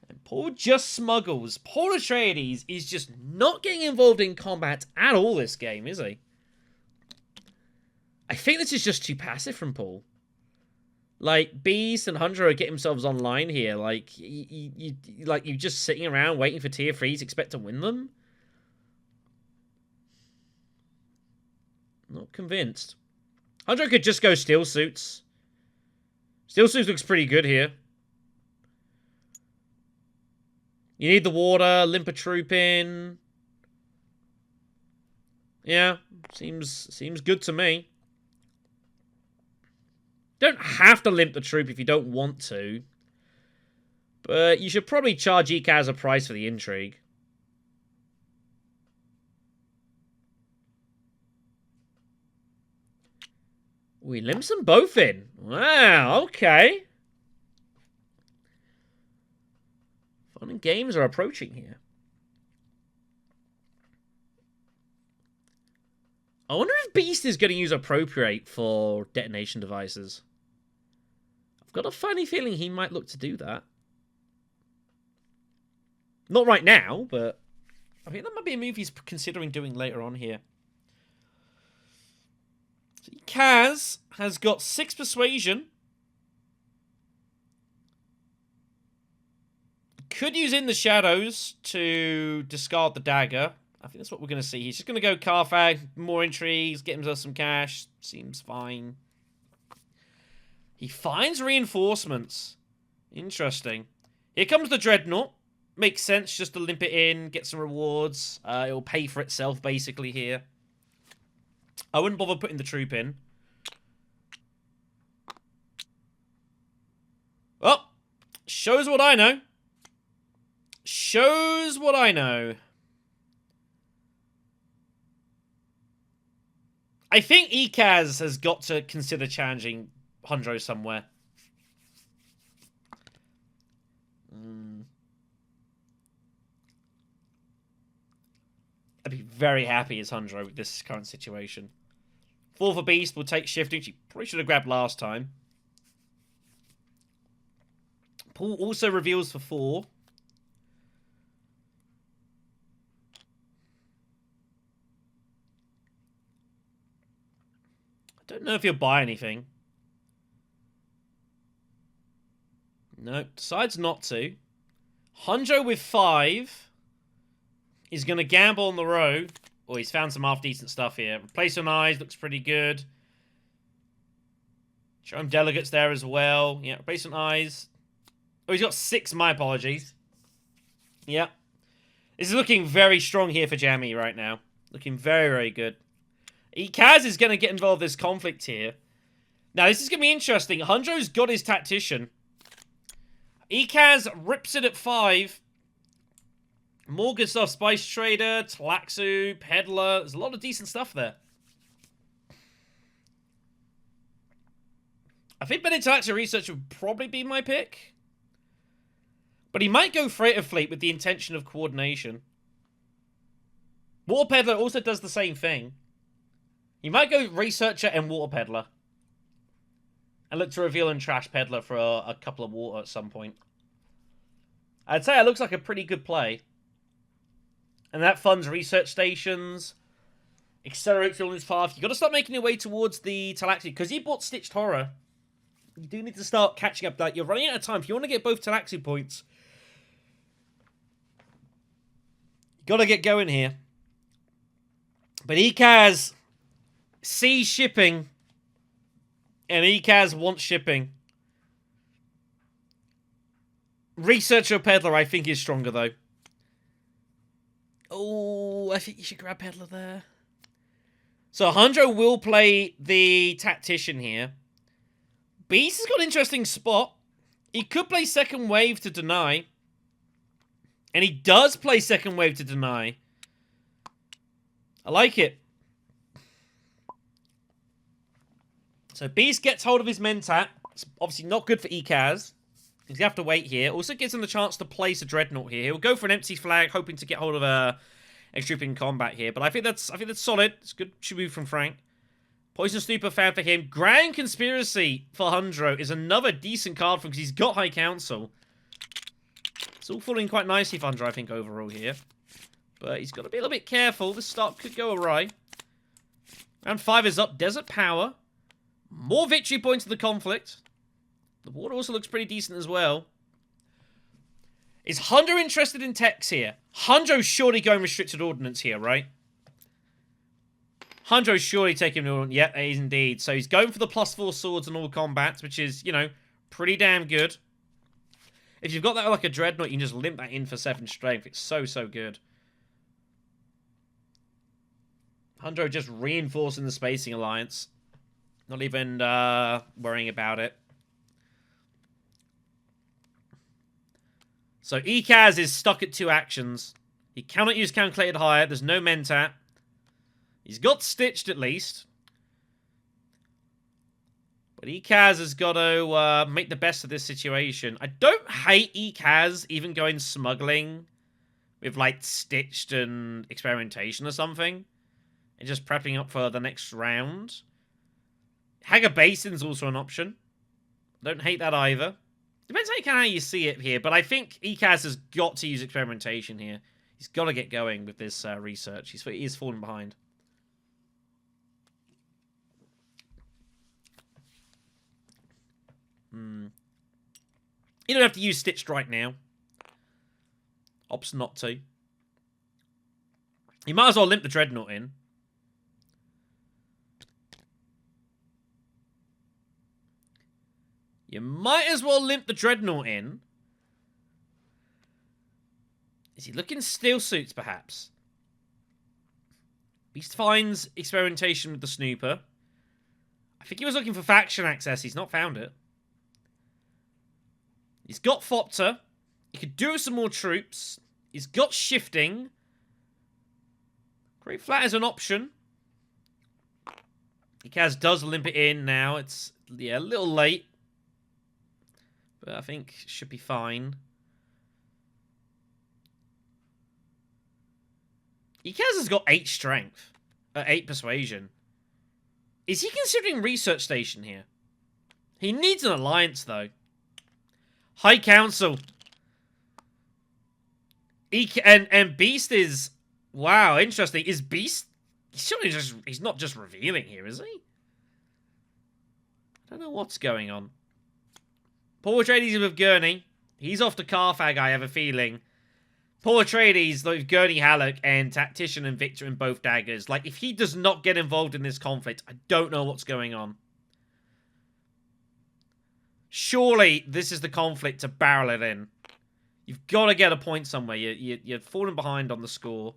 And Paul just smuggles. Paul Atreides is just not getting involved in combat at all this game, is he? I think this is just too passive from Paul. Like, Beast and Hundro get themselves online here. Like, you're just sitting around waiting for tier 3s, expect to win them? Not convinced. Hundro could just go Steel Suits. Steel Suits looks pretty good here. You need the water, limp a troop in. Yeah, seems good to me. Don't have to limp the troop if you don't want to. But you should probably charge Ekaz a price for the intrigue. We limps them both in. Wow, okay. Fun and games are approaching here. I wonder if Beast is going to use Appropriate for detonation devices. I've got a funny feeling he might look to do that. Not right now, but I think that might be a move he's considering doing later on here. So Kaz has got 6 Persuasion. Could use In the Shadows to discard the dagger. I think that's what we're going to see. He's just going to go Carfag, more intrigues, get himself some cash. Seems fine. He finds reinforcements. Interesting. Here comes the Dreadnought. Makes sense just to limp it in, get some rewards. It'll pay for itself, basically, here. I wouldn't bother putting the troop in. Oh! Shows what I know. Shows what I know. I think Ekaz has got to consider challenging Hundro somewhere. I'd be very happy as Hundro with this current situation. 4 for Beast will take shifting. She probably should have grabbed last time. Paul also reveals for 4. Don't know if he'll buy anything. No, decides not to. Hundro with 5 is going to gamble on the row. Oh, he's found some half-decent stuff here. Replace on Eyes looks pretty good. Show him Delegates there as well. Yeah, replace on Eyes. Oh, he's got 6, my apologies. Yeah. This is looking very strong here for Jammy right now. Looking very, very good. Ekaz is going to get involved in this conflict here. Now, this is going to be interesting. Hundro's got his Tactician. Ekaz rips it at 5. More good stuff. Spice Trader, Tlaxu, Peddler. There's a lot of decent stuff there. I think Benedict's Researcher would probably be my pick. But he might go Freighter Fleet with the intention of coordination. Water Peddler also does the same thing. He might go Researcher and Water Peddler. And look to reveal and Trash Peddler for a couple of water at some point. I'd say it looks like a pretty good play. And that funds research stations. Accelerates all his path. You got to start making your way towards the Talaxi. Because you bought Stitched Horror. You do need to start catching up. Like, you're running out of time. If you want to get both Talaxi points, you got to get going here. But Ekaz sees shipping. And Ekaz wants shipping. Researcher Peddler, I think, is stronger, though. Oh, I think you should grab Peddler there. So, Hundro will play the Tactician here. Beast has got an interesting spot. He could play Second Wave to deny. And he does play Second Wave to deny. I like it. So, Beast gets hold of his Mentat. It's obviously not good for Ekaz. He's going to have to wait here. Also gives him the chance to place a Dreadnought here. He'll go for an empty flag, hoping to get hold of a extra troop in combat here. But I think that's solid. It's a good move from Frank. Poison Snooper found for him. Grand Conspiracy for Hundro is another decent card for him because he's got High Council. It's all falling quite nicely for Hundro, I think, overall here. But he's got to be a little bit careful. This start could go awry. Round 5 is up. Desert Power. More victory points in the conflict. The water also looks pretty decent as well. Is Hundro interested in techs here? Hundro's surely going restricted ordnance here, right? Hundro's surely taking the ordnance. Yep, he is indeed. So he's going for the +4 swords in all combats, which is, you know, pretty damn good. If you've got that like a Dreadnought, you can just limp that in for 7 strength. It's so, so good. Hundro just reinforcing the spacing alliance. Not even worrying about it. So Ekaz is stuck at 2 actions. He cannot use Calculated Hire. There's no Mentat. He's got Stitched at least. But Ekaz has got to make the best of this situation. I don't hate Ekaz even going smuggling with like Stitched and Experimentation or something. And just prepping up for the next round. Hager Basin's also an option. Don't hate that either. Depends how you see it here, but I think Ekaz has got to use Experimentation here. He's got to get going with this research. He is falling behind. You don't have to use Stitched right now. Opts not to. You might as well limp the Dreadnought in. You might as well limp the Dreadnought in. Is he looking steel suits, perhaps? Beast finds Experimentation with the Snooper. I think he was looking for faction access. He's not found it. He's got Fopter. He could do some more troops. He's got Shifting. Great Flat is an option. Ekaz does limp it in now. It's, yeah, a little late. But I think it should be fine. Ekaz has got 8 strength. 8 persuasion. Is he considering Research Station here? He needs an alliance, though. High Council. And Beast is... Wow, interesting. Is Beast... He's not just revealing here, is he? I don't know what's going on. Paul Atreides with Gurney. He's off to Carthag, I have a feeling. Paul Atreides with Gurney Halleck and Tactician and Victor in both daggers. Like, if he does not get involved in this conflict, I don't know what's going on. Surely this is the conflict to barrel it in. You've got to get a point somewhere. You're falling behind on the score.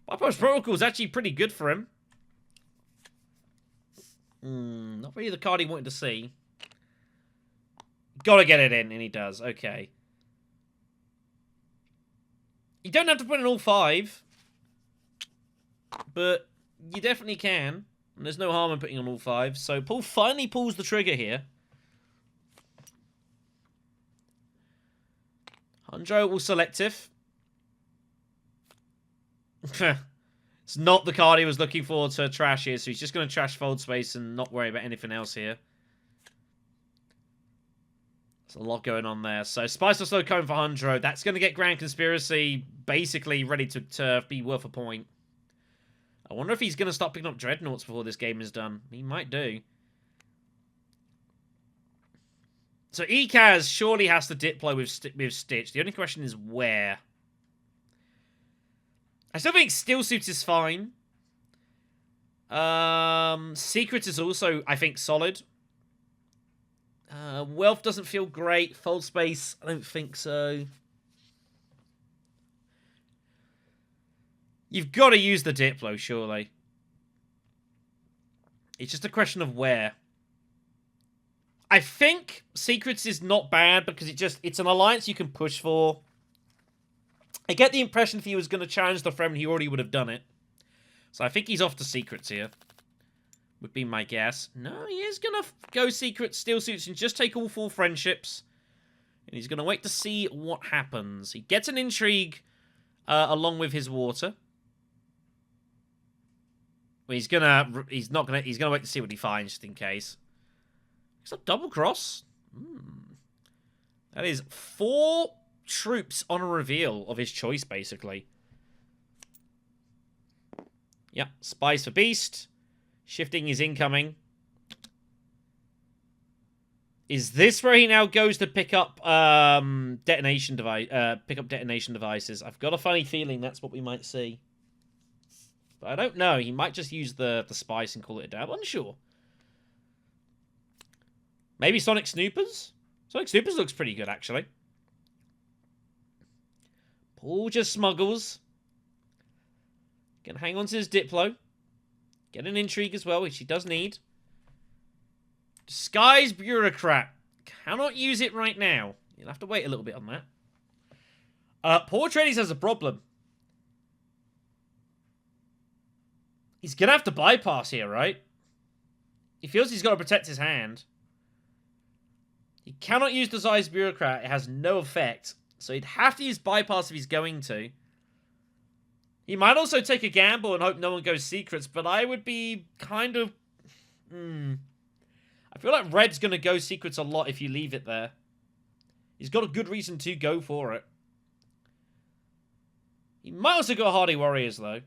Bypass Protocol is actually pretty good for him. Not really the card he wanted to see. Gotta get it in, and he does. Okay. You don't have to put in all 5. But you definitely can. And there's no harm in putting on all 5. So Paul finally pulls the trigger here. Hundro will selective. It's not the card he was looking for to trash here, so he's just going to trash Fold Space and not worry about anything else here. There's a lot going on there. So Spice Slow coming for Hundro. That's going to get Grand Conspiracy basically ready to be worth a point. I wonder if he's going to start picking up Dreadnoughts before this game is done. He might do. So Ekaz surely has to Diplo with Stitch. The only question is where. I still think Steel Suit is fine. Secret is also, I think, solid. Wealth doesn't feel great. Fold Space, I don't think so. You've got to use the Diplo, surely. It's just a question of where. I think Secrets is not bad because it's an alliance you can push for. I get the impression if he was going to challenge the Fremen, he already would have done it. So I think he's off to Secrets here. Would be my guess. No, he is going to go Secret Steel Suits and just take all 4 friendships. And he's going to wait to see what happens. He gets an Intrigue along with his water. Well, he's going to wait to see what he finds just in case. It's a double cross. That is 4 troops on a reveal of his choice, basically. Yep, Spies for Beast. Shifting his incoming. Is this where he now goes to pick up detonation devices? I've got a funny feeling that's what we might see. But I don't know. He might just use the spice and call it a dab. Unsure. Maybe Sonic Snoopers? Sonic Snoopers looks pretty good, actually. Paul just smuggles. Can hang on to his Diplo. Get an Intrigue as well, which he does need. Disguise Bureaucrat. Cannot use it right now. You'll have to wait a little bit on that. Poor Atreides has a problem. He's going to have to bypass here, right? He feels he's got to protect his hand. He cannot use Disguise Bureaucrat. It has no effect. So he'd have to use bypass if he's going to. He might also take a gamble and hope no one goes Secrets, but I would be kind of... I feel like Red's going to go Secrets a lot if you leave it there. He's got a good reason to go for it. He might also go Hardy Warriors, though.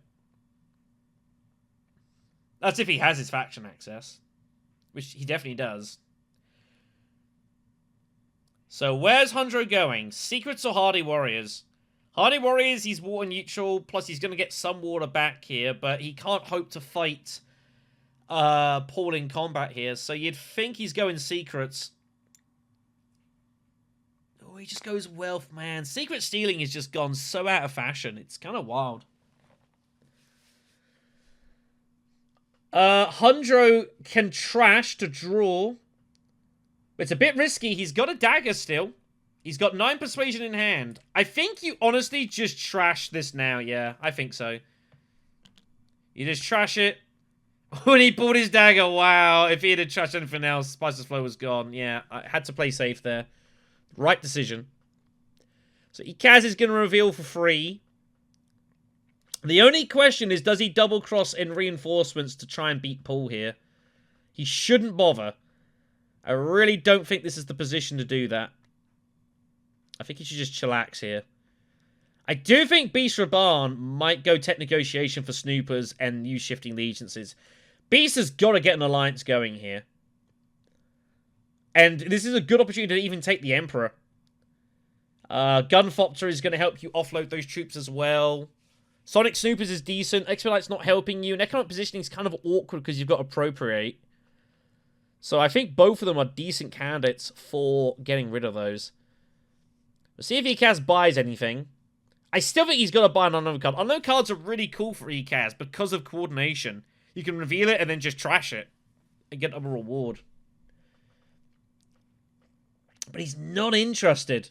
That's if he has his faction access. Which he definitely does. So where's Hundro going? Secrets or Hardy Warriors? Hardy Warriors, he's water neutral, plus he's going to get some water back here, but he can't hope to fight Paul in combat here, so you'd think he's going Secrets. Oh, he just goes Wealth, man. Secret Stealing has just gone so out of fashion. It's kind of wild. Hundro can trash to draw. It's a bit risky. He's got a dagger still. He's got 9 persuasion in hand. I think you honestly just trash this now. Yeah, I think so. You just trash it. When he pulled his dagger, wow. If he had trashed anything else, Spice's Flow was gone. Yeah, I had to play safe there. Right decision. So Ekaz is going to reveal for free. The only question is, does he double cross in reinforcements to try and beat Paul here? He shouldn't bother. I really don't think this is the position to do that. I think he should just chillax here. I do think Beast Raban might go tech negotiation for Snoopers and use shifting allegiances. Beast has got to get an alliance going here. And this is a good opportunity to even take the Emperor. Gunfopter is going to help you offload those troops as well. Sonic Snoopers is decent. Expedite's not helping you. And economic positioning is kind of awkward because you've got Appropriate. So I think both of them are decent candidates for getting rid of those. We'll see if Ekaz buys anything. I still think he's got to buy an unknown card. Unknown cards are really cool for Ekaz because of coordination. You can reveal it and then just trash it and get a reward. But he's not interested.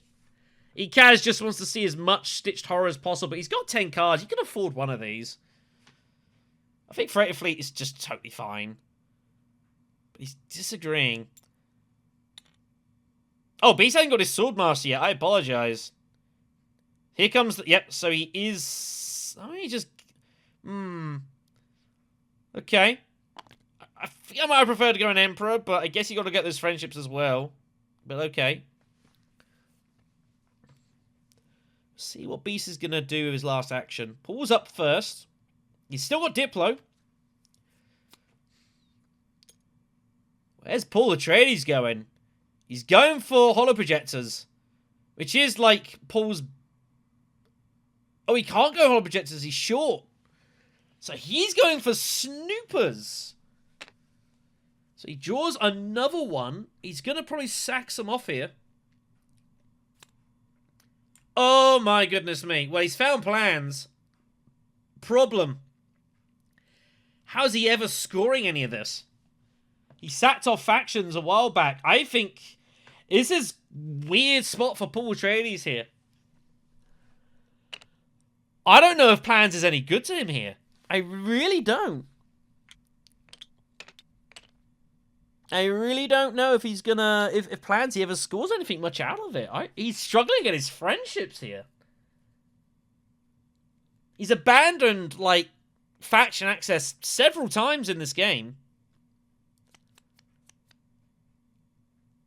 Ekaz just wants to see as much Stitched Horror as possible. He's got 10 cards. You can afford one of these. I think Freighter Fleet is just totally fine. But he's disagreeing. Oh, Beast hasn't got his Swordmaster yet. I apologize. Here comes the... Yep, so he is... I mean, he just... Okay. I think I might have preferred to go an Emperor, but I guess you got to get those friendships as well. But okay. See what Beast is going to do with his last action. Paul's up first. He's still got Diplo. Where's Paul Atreides going? He's going for holo projectors. Which is like Paul's... Oh, he can't go holo projectors. He's short. So he's going for snoopers. So he draws another one. He's going to probably sack some off here. Oh my goodness me. Well, he's found plans. Problem. How's he ever scoring any of this? He sacked off factions a while back. I think this is weird spot for Paul Atreides here. I don't know if plans is any good to him here. I really don't. I really don't know if he's gonna... If plans he ever scores anything much out of it. He's struggling at his friendships here. He's abandoned, like, faction access several times in this game.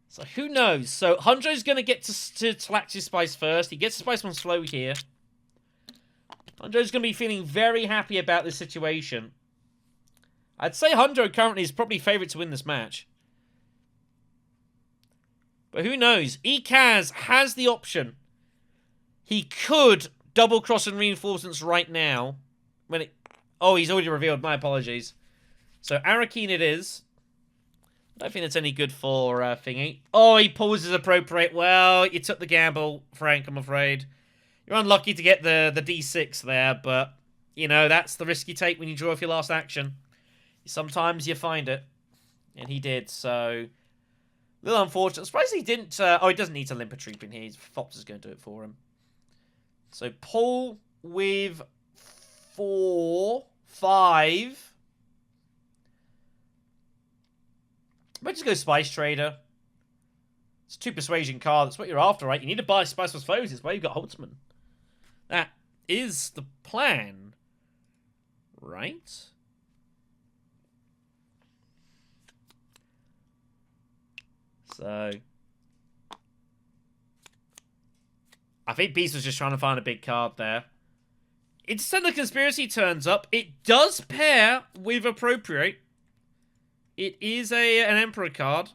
So who knows? So Hunjo's going to get to slack his spice first. He gets the spice one slow here. Hunjo's going to be feeling very happy about this situation. I'd say Hunjo currently is probably favourite to win this match. But who knows? Ekaz has the option. He could double cross and reinforcements right now. When it... Oh, he's already revealed. My apologies. So Arrakis it is. I don't think that's any good for Thingy. Oh, he pulls his appropriate. Well, you took the gamble, Frank, I'm afraid. You're unlucky to get the D6 there, but, you know, that's the risk you take when you draw off your last action. Sometimes you find it. And he did, so... A little unfortunate. Surprised he didn't... oh, he doesn't need to limp a troop in here. Fops is going to do it for him. So, Paul with 4, 5... Might just go Spice Trader. It's a 2 persuasion card. That's what you're after, right? You need to buy Spice plus Foes. It's why you've got Holtzman. That is the plan. Right? So... I think Beast was just trying to find a big card there. Instead the Conspiracy turns up. It does pair with Appropriate. It is an Emperor card.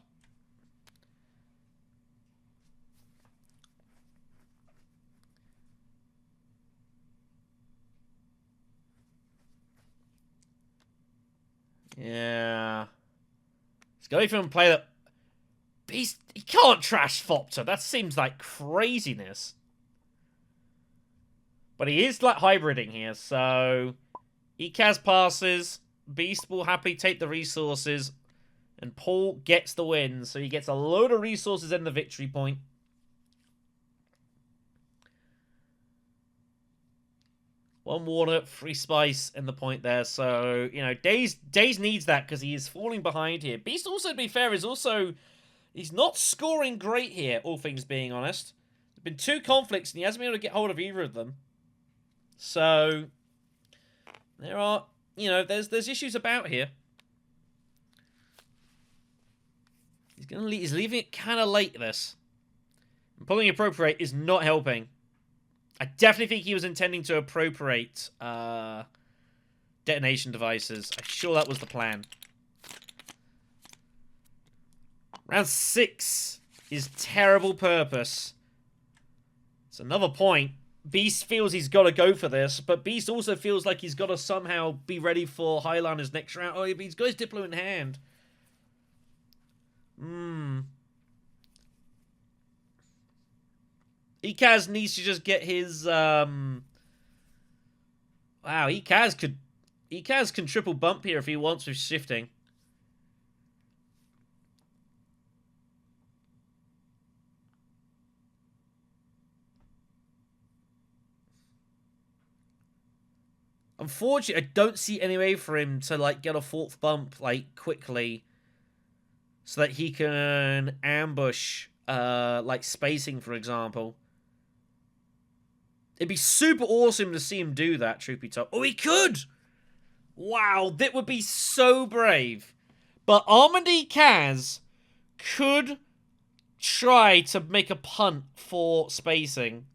Yeah. It's got to even play that. Beast, he can't trash Fopter. That seems like craziness. But he is like hybriding here, so Ekaz passes. Beast will happily take the resources, and Paul gets the win. So he gets a load of resources in the victory point. One water, 3 spice in the point there. So, you know, Daze needs that because he is falling behind here. Beast also, to be fair, is also... He's not scoring great here, all things being honest. There's been 2 conflicts, and he hasn't been able to get hold of either of them. So, there are... You know, there's issues about here. He's leaving it kind of late, this. And pulling Appropriate is not helping. I definitely think he was intending to appropriate detonation devices. I'm sure that was the plan. Round 6 is terrible purpose. It's another point. Beast feels he's got to go for this, but Beast also feels like he's got to somehow be ready for Highliners next round. Oh, he's got his Diplo in hand. Ekaz needs to just get his... Wow, Ekaz can triple bump here if he wants with shifting. Unfortunately, I don't see any way for him to, like, get a 4th bump, like, quickly. So that he can ambush, like, spacing, for example. It'd be super awesome to see him do that, truth be told. Oh, he could! Wow, that would be so brave. But Armady Kaz could try to make a punt for spacing.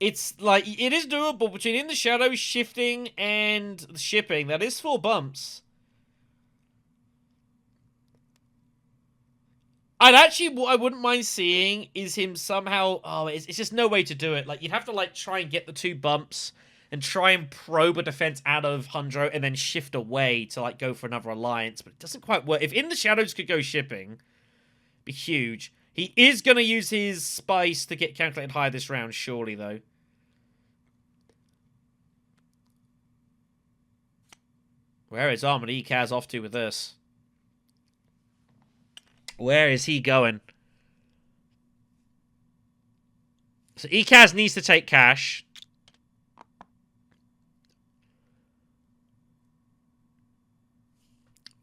It's like, it is doable between In the Shadows, shifting, and shipping. That is 4 bumps. What I wouldn't mind seeing is him somehow, it's just no way to do it. Like, you'd have to, like, try and get the 2 bumps and try and probe a defense out of Hundro and then shift away to, like, go for another alliance. But it doesn't quite work. If In the Shadows could go shipping, it'd be huge. He is going to use his spice to get calculated higher this round, surely, though. Where is Armady Kaz off to with this? Where is he going? So Ekaz needs to take cash.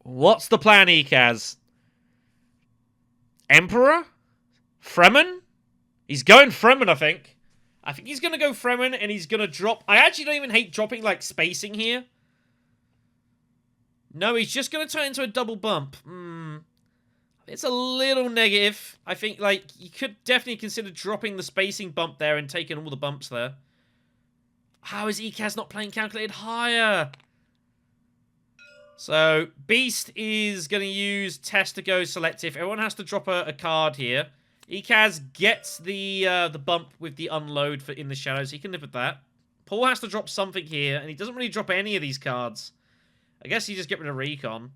What's the plan, Ekaz? Emperor? Fremen? He's going Fremen, I think. I think he's going to go Fremen, and he's going to drop... I actually don't even hate dropping, like, spacing here. No, he's just going to turn into a double bump. It's a little negative. I think, like, you could definitely consider dropping the spacing bump there and taking all the bumps there. How is Ekaz not playing calculated higher? So, Beast is going to use Test to go selective. Everyone has to drop a card here. Ekaz gets the bump with the unload for In the Shadows. He can live with that. Paul has to drop something here, and he doesn't really drop any of these cards. I guess he just get rid of Recon.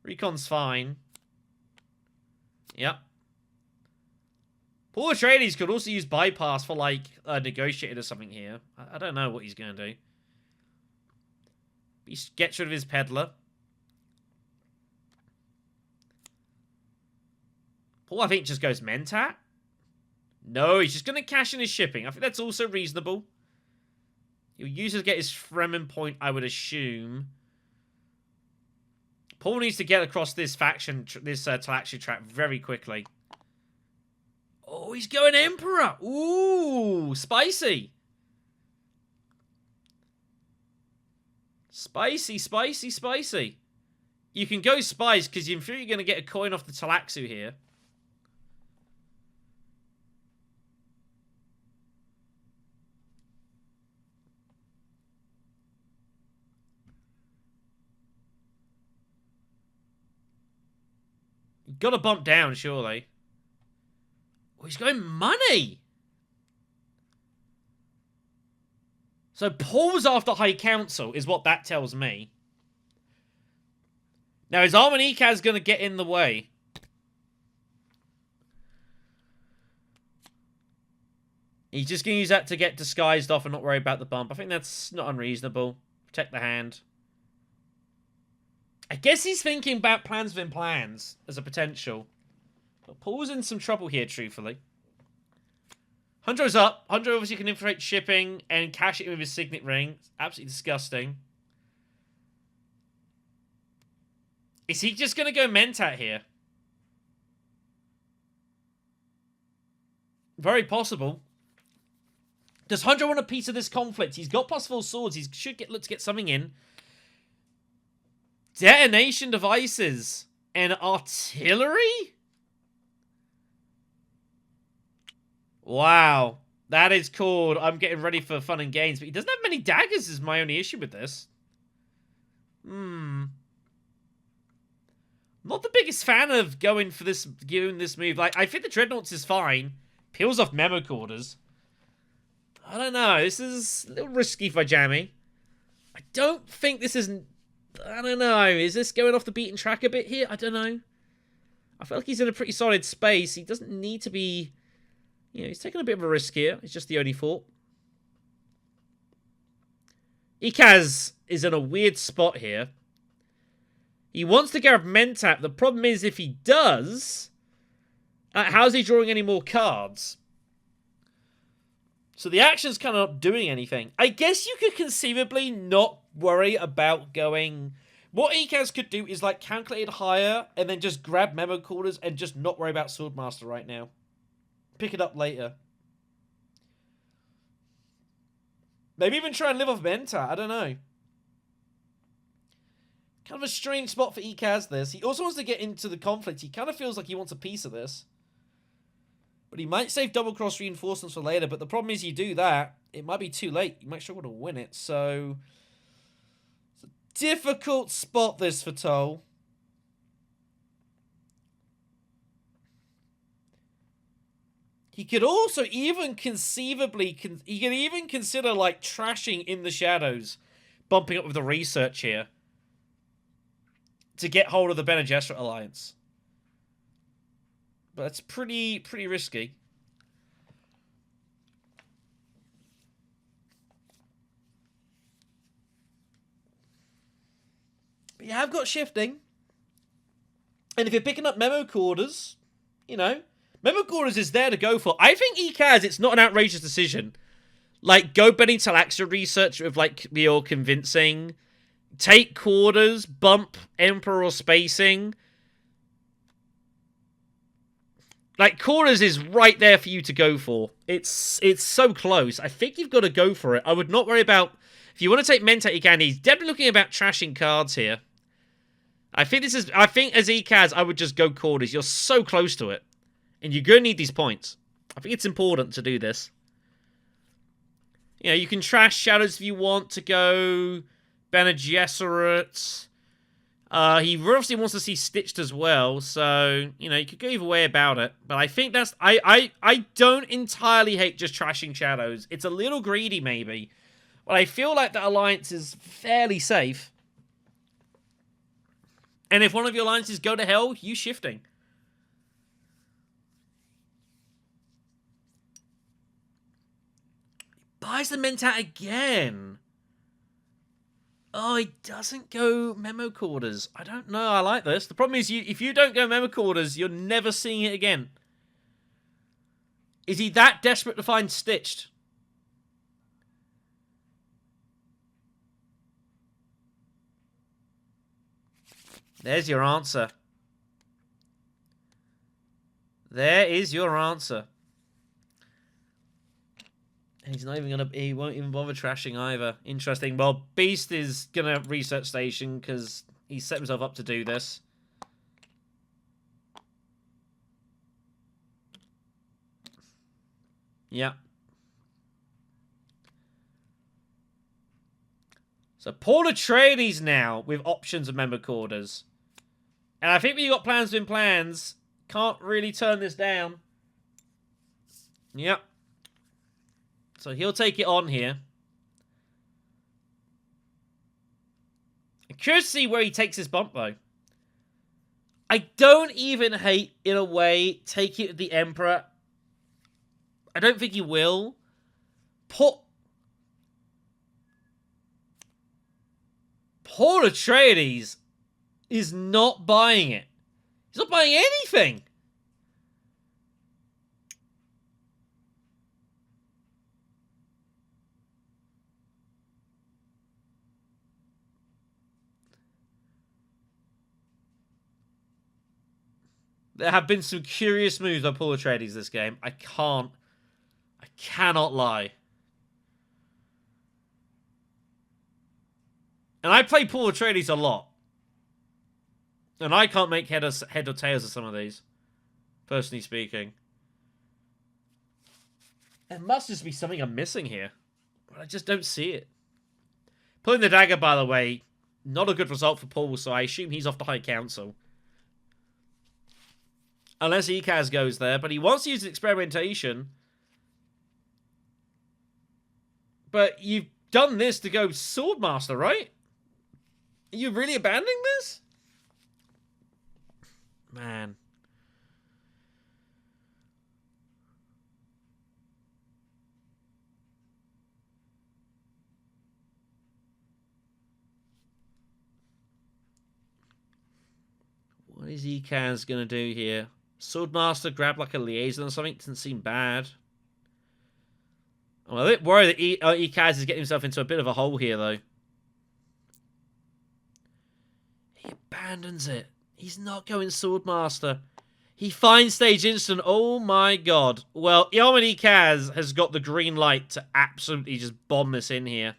Recon's fine. Yep. Paul Atreides could also use Bypass for, like, a Negotiated or something here. I don't know what he's going to do. He gets rid of his Peddler. Paul, I think, just goes Mentat. No, he's just going to cash in his shipping. I think that's also reasonable. He'll use it to get his Fremen point, I would assume. Paul needs to get across this faction, this Talaxi track very quickly. Oh, he's going Emperor. Ooh, spicy. Spicy, spicy, spicy. You can go Spice, because you're going to get a coin off the Talaxu here. Got to bump down, surely. Oh, he's going money! So Paul's after High Council is what that tells me. Now, is Armin Ekaz going to get in the way? He's just going to use that to get disguised off and not worry about the bump. I think that's not unreasonable. Protect the hand. I guess he's thinking about plans within plans as a potential. But Paul's in some trouble here, truthfully. Hundro's up. Hundro obviously can infiltrate shipping and cash it with his signet ring. It's absolutely disgusting. Is he just going to go Mentat here? Very possible. Does Hundro want a piece of this conflict? He's got +4 swords. He should look to get something in. Detonation devices and artillery? Wow. That is cool. I'm getting ready for fun and games, but he doesn't have many daggers is my only issue with this. Not the biggest fan of going for this, giving this move. Like, I think the Dreadnoughts is fine. Peels off memo quarters. I don't know. This is a little risky for Jammy. I don't think this is... I don't know. Is this going off the beaten track a bit here? I don't know. I feel like he's in a pretty solid space. He doesn't need to be... You know, he's taking a bit of a risk here. It's just the only thought. Ekaz is in a weird spot here. He wants to grab Mentat. The problem is if he does... how's he drawing any more cards? So the action's kind of not doing anything. I guess you could conceivably not worry about going... What Ekaz could do is, like, calculate higher and then just grab memo quarters and just not worry about Swordmaster right now. Pick it up later. Maybe even try and live off Menta. I don't know. Kind of a strange spot for Ekaz, this. He also wants to get into the conflict. He kind of feels like he wants a piece of this. But he might save double-cross reinforcements for later. But the problem is you do that, it might be too late. You might struggle to win it. So, it's a difficult spot, this, for Toll. He could also even conceivably, he could even consider, like, trashing in the shadows. Bumping up with the research here. To get hold of the Bene Gesserit alliance. But that's pretty risky. But you have got shifting. And if you're picking up memo quarters, you know, memo quarters is there to go for. I think Ekaz, it's not an outrageous decision. Like, go Benny Talaxia research with, like, be all convincing. Take quarters, bump Emperor or spacing. Like, quarters is right there for you to go for. It's so close. I think you've got to go for it. I would not worry about... If you want to take Menta, you can. He's definitely looking about trashing cards here. I think as Ekaz, I would just go quarters. You're so close to it. And you're going to need these points. I think it's important to do this. You know, you can trash shadows if you want to go... Bene Gesserit. He obviously wants to see Stitched as well, so, you know, you could go either way about it. But I think that's... I don't entirely hate just trashing shadows. It's a little greedy, maybe. But I feel like the alliance is fairly safe. And if one of your alliances go to hell, you shifting. Buys the Mentat again. Oh, he doesn't go memo quarters. I don't know. I like this. The problem is, if you don't go memo quarters, you're never seeing it again. Is he that desperate to find Stitched? There's your answer. There is your answer. He's not even gonna... He won't even bother trashing either. Interesting. Well, Beast is gonna research station because he set himself up to do this. Yeah. So Paul Atreides now with options of member quarters. And I think when you got plans within plans, can't really turn this down. Yep. So he'll take it on here. I'm curious to see where he takes his bump, though. I don't even hate, in a way, take it to the Emperor. I don't think he will. Paul Atreides is not buying it. He's not buying anything. There have been some curious moves by Paul Atreides this game. I cannot lie. And I play Paul Atreides a lot. And I can't make head or tails of some of these. Personally speaking. There must just be something I'm missing here. But I just don't see it. Pulling the dagger, by the way, not a good result for Paul, so I assume he's off the High Council. Unless Ekaz goes there, but he wants to use experimentation. But you've done this to go Swordmaster, right? Are you really abandoning this? Man. What is Ekaz going to do here? Swordmaster grab like a liaison or something? Doesn't seem bad. I'm a bit worried that Ekaz is getting himself into a bit of a hole here, though. He abandons it. He's not going Swordmaster. He finds stage instant. Oh my god. Well, JammmyET has got the green light to absolutely just bomb this in here.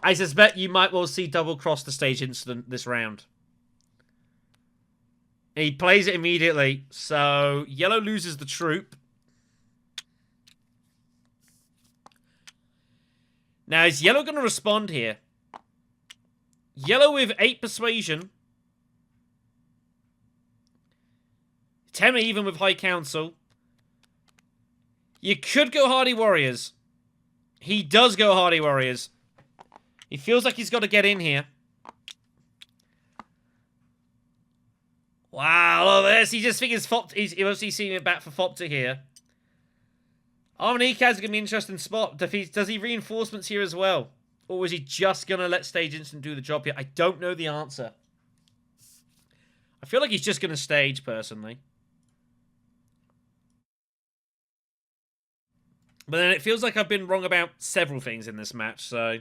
I suspect you might well see double cross the stage incident this round. He plays it immediately, so yellow loses the troop. Now, is yellow going to respond here? Yellow with 8 persuasion. 10 even with high council. You could go Hardy Warriors. He does go Hardy Warriors. He feels like he's got to get in here. Wow, look at this. He just figures Fopta. He's obviously seeing it back for Fopta here. JammmyET's going to be an interesting spot. Does he reinforcements here as well? Or is he just going to let Stage Instant do the job here? I don't know the answer. I feel like he's just going to stage, personally. But then it feels like I've been wrong about several things in this match, so...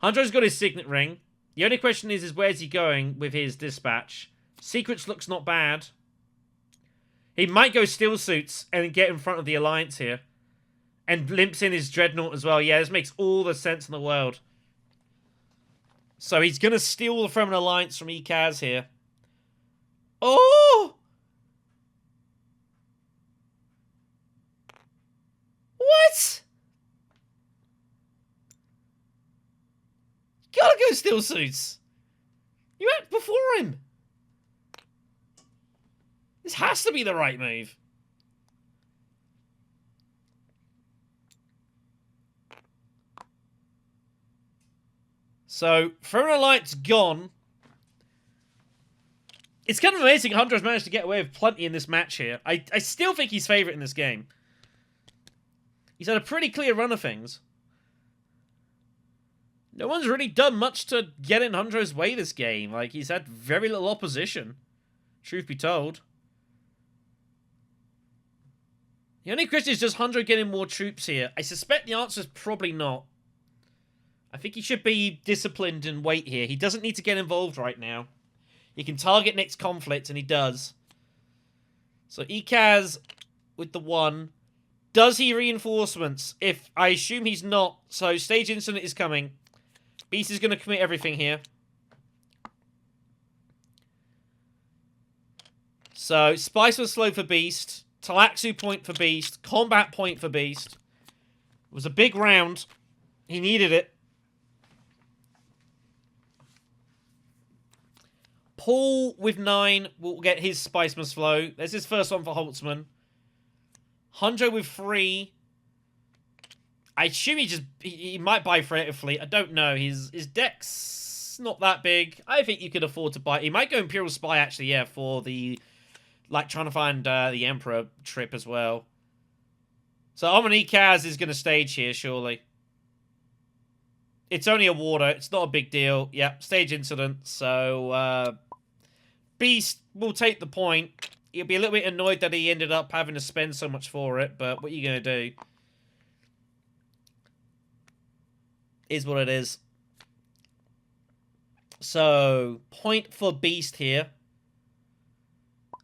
Huntro's got his signet ring. The only question is where's he going with his dispatch? Secrets looks not bad. He might go Steel Suits and get in front of the Alliance here. And limps in his Dreadnought as well. Yeah, this makes all the sense in the world. So he's going to steal from an Alliance from ECAS here. Oh! What? Gotta go Steel Suits. You went before him. This has to be the right move. So, Throne Alliance gone. It's kind of amazing Hunter's managed to get away with plenty in this match here. I still think he's favourite in this game. He's had a pretty clear run of things. No one's really done much to get in Hunter's way this game. Like, he's had very little opposition. Truth be told. The only question is, does Hunter getting more troops here? I suspect the answer is probably not. I think he should be disciplined and wait here. He doesn't need to get involved right now. He can target next conflict, and he does. So ECAS with the 1. Does he reinforcements? If I assume he's not, so Stage Incident is coming. Beast is going to commit everything here. So Spice was slow for Beast. Talaxu point for Beast. Combat point for Beast. It was a big round. He needed it. Paul with 9 will get his Spice Must Flow. There's his first one for Holtzman. Hunjo with 3. I assume he might buy Freighter Fleet. I don't know. His deck's not that big. I think you could afford to buy. He might go Imperial Spy actually, yeah, for the trying to find the Emperor trip as well. So JammmyET is going to stage here, surely. It's only a water. It's not a big deal. Yep, stage incident. So Beast will take the point. He'll be a little bit annoyed that he ended up having to spend so much for it, but what are you going to do? Is what it is. So, point for Beast here.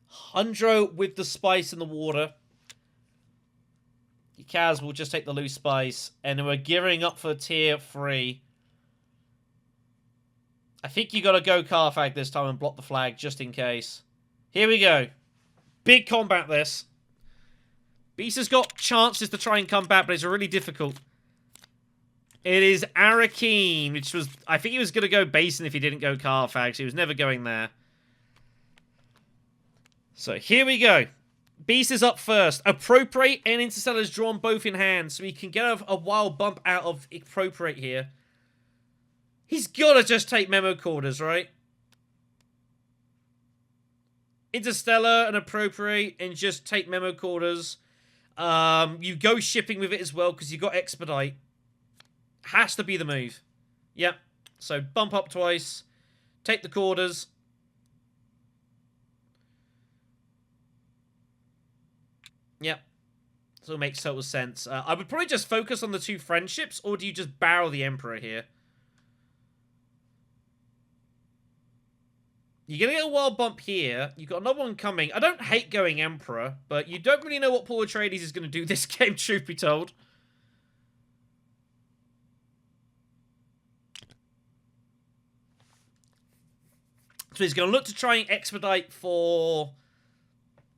Hundro with the Spice in the water. Kaz will just take the loose Spice. And we're gearing up for tier 3. I think you got to go Carfag this time and block the flag just in case. Here we go. Big combat this. Beast has got chances to try and come back, but it's really difficult. It is Arrakis, which was... I think he was going to go Basin if he didn't go Carfag, so he was never going there. So here we go. Beast is up first. Appropriate and Interstellar is drawn both in hand, so he can get a wild bump out of Appropriate here. He's got to just take Memo Quarters, right? Interstellar and Appropriate and just take Memo Quarters. You go shipping with it as well because you got Expedite. Has to be the move. Yep. So bump up twice. Take the Quarters. Yep. So it makes total sense. I would probably just focus on the 2 friendships, or do you just barrel the Emperor here? You're going to get a wild bump here. You've got another one coming. I don't hate going Emperor, but you don't really know what Paul Atreides is going to do this game, truth be told. So he's going to look to try and expedite for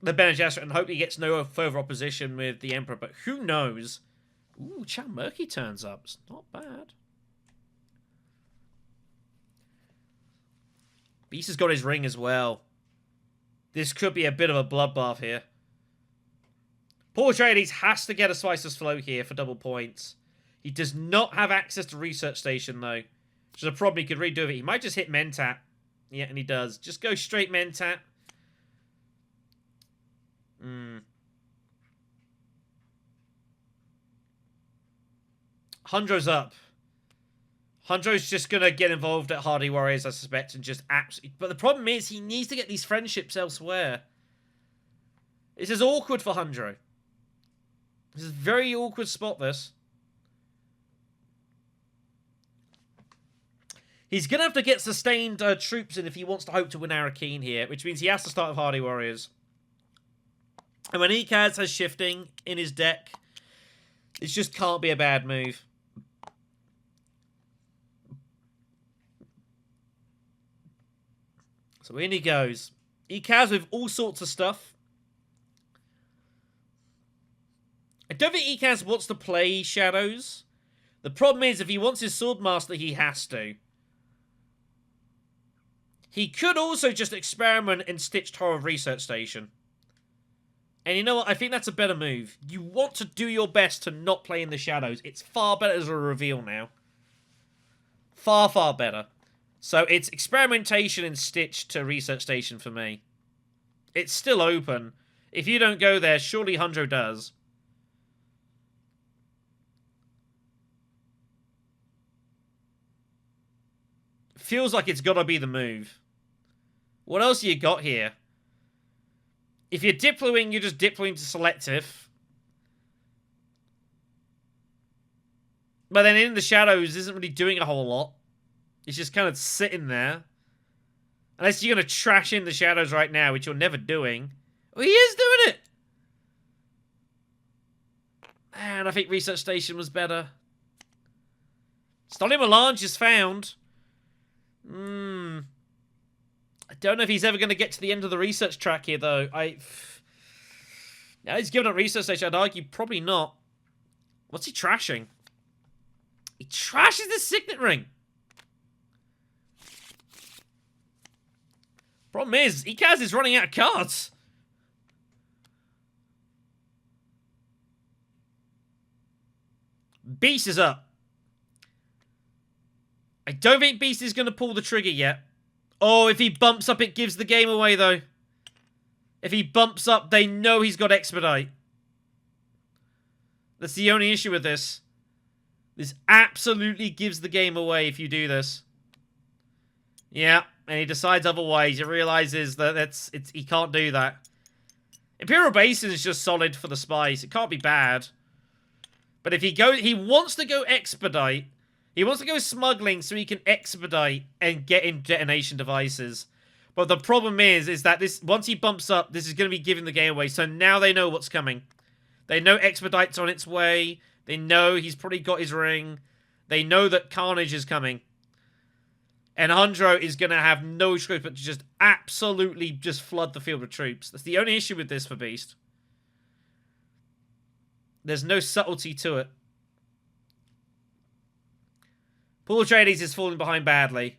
the Bene Gesserit and hope he gets no further opposition with the Emperor, but who knows? Ooh, Chad Murky turns up. It's not bad. Beast has got his ring as well. This could be a bit of a bloodbath here. Paul Atreides has to get a Spicer's Flow here for double points. He does not have access to Research Station, though. Which is a problem he could redo it. He might just hit Mentat. Yeah, and he does. Just go straight Mentat. Hundro's up. Hundro's just going to get involved at Hardy Warriors, I suspect, and just absolutely... But the problem is, he needs to get these friendships elsewhere. This is awkward for Hundro. This is a very awkward spot, this. He's going to have to get sustained troops in if he wants to hope to win Arrakis here, which means he has to start with Hardy Warriors. And when Ekaz has shifting in his deck, it just can't be a bad move. So in he goes. Ekaz with all sorts of stuff. I don't think Ekaz wants to play Shadows. The problem is, if he wants his Swordmaster, he has to. He could also just experiment in Stitched Horror Research Station. And you know what? I think that's a better move. You want to do your best to not play in the Shadows. It's far better as a reveal now. Far, far better. So it's experimentation in Stitched to Research Station for me. It's still open. If you don't go there, surely Hundro does. Feels like it's got to be the move. What else you got here? If you're Diploing, you're just Diploing to Selective. But then in the Shadows isn't really doing a whole lot. It's just kind of sitting there. Unless you're going to trash in the Shadows right now, which you're never doing. Oh, he is doing it! Man, I think Research Station was better. Stolly Melange is found. I don't know if he's ever going to get to the end of the research track here, though. Now he's given up Research Station. I'd argue probably not. What's he trashing? He trashes the Signet Ring. Problem is, Ekaz is running out of cards. Beast is up. I don't think Beast is going to pull the trigger yet. Oh, if he bumps up, it gives the game away, though. If he bumps up, they know he's got Expedite. That's the only issue with this. This absolutely gives the game away if you do this. Yeah, and he decides otherwise. He realizes that he can't do that. Imperial Basin is just solid for the spice. It can't be bad. But if he wants to go Expedite. He wants to go smuggling so he can expedite and get in detonation devices. But the problem is that once he bumps up, this is going to be giving the game away. So now they know what's coming. They know Expedite's on its way. They know he's probably got his ring. They know that Carnage is coming. And Hundro is going to have no choice but to just absolutely just flood the field with troops. That's the only issue with this for Beast. There's no subtlety to it. Paul Atreides is falling behind badly.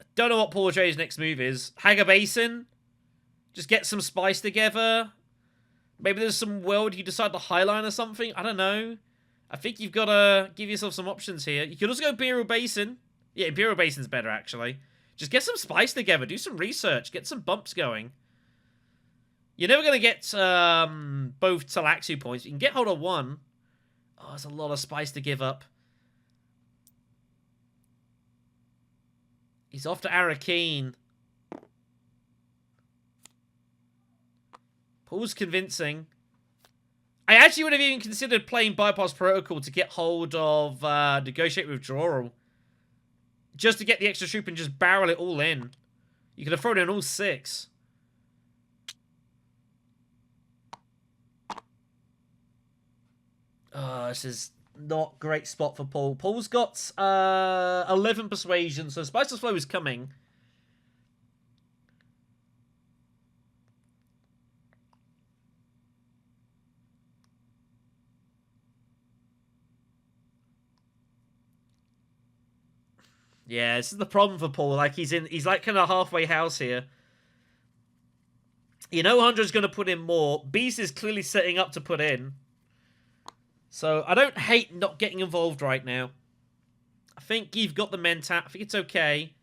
I don't know what Paul Atreides' next move is. Hagar Basin? Just get some spice together? Maybe there's some world you decide to highline or something? I don't know. I think you've got to give yourself some options here. You could also go Imperial Basin. Yeah, Imperial Basin's better, actually. Just get some spice together. Do some research. Get some bumps going. You're never going to get both Talaxu points. You can get hold of one. Oh, there's a lot of spice to give up. He's off to Arrakis. Paul's convincing. I actually would have even considered playing Bypass Protocol to get hold of Negotiate Withdrawal. just to get the extra troop and just barrel it all in. You could have thrown in all 6. Oh, this is not a great spot for Paul. Paul's got 11 persuasion, so Spiceless Flow is coming. Yeah, this is the problem for Paul. Like, he's like kind of halfway house here. You know Hunter's going to put in more. Beast is clearly setting up to put in. So, I don't hate not getting involved right now. I think you've got the mentat. I think it's okay.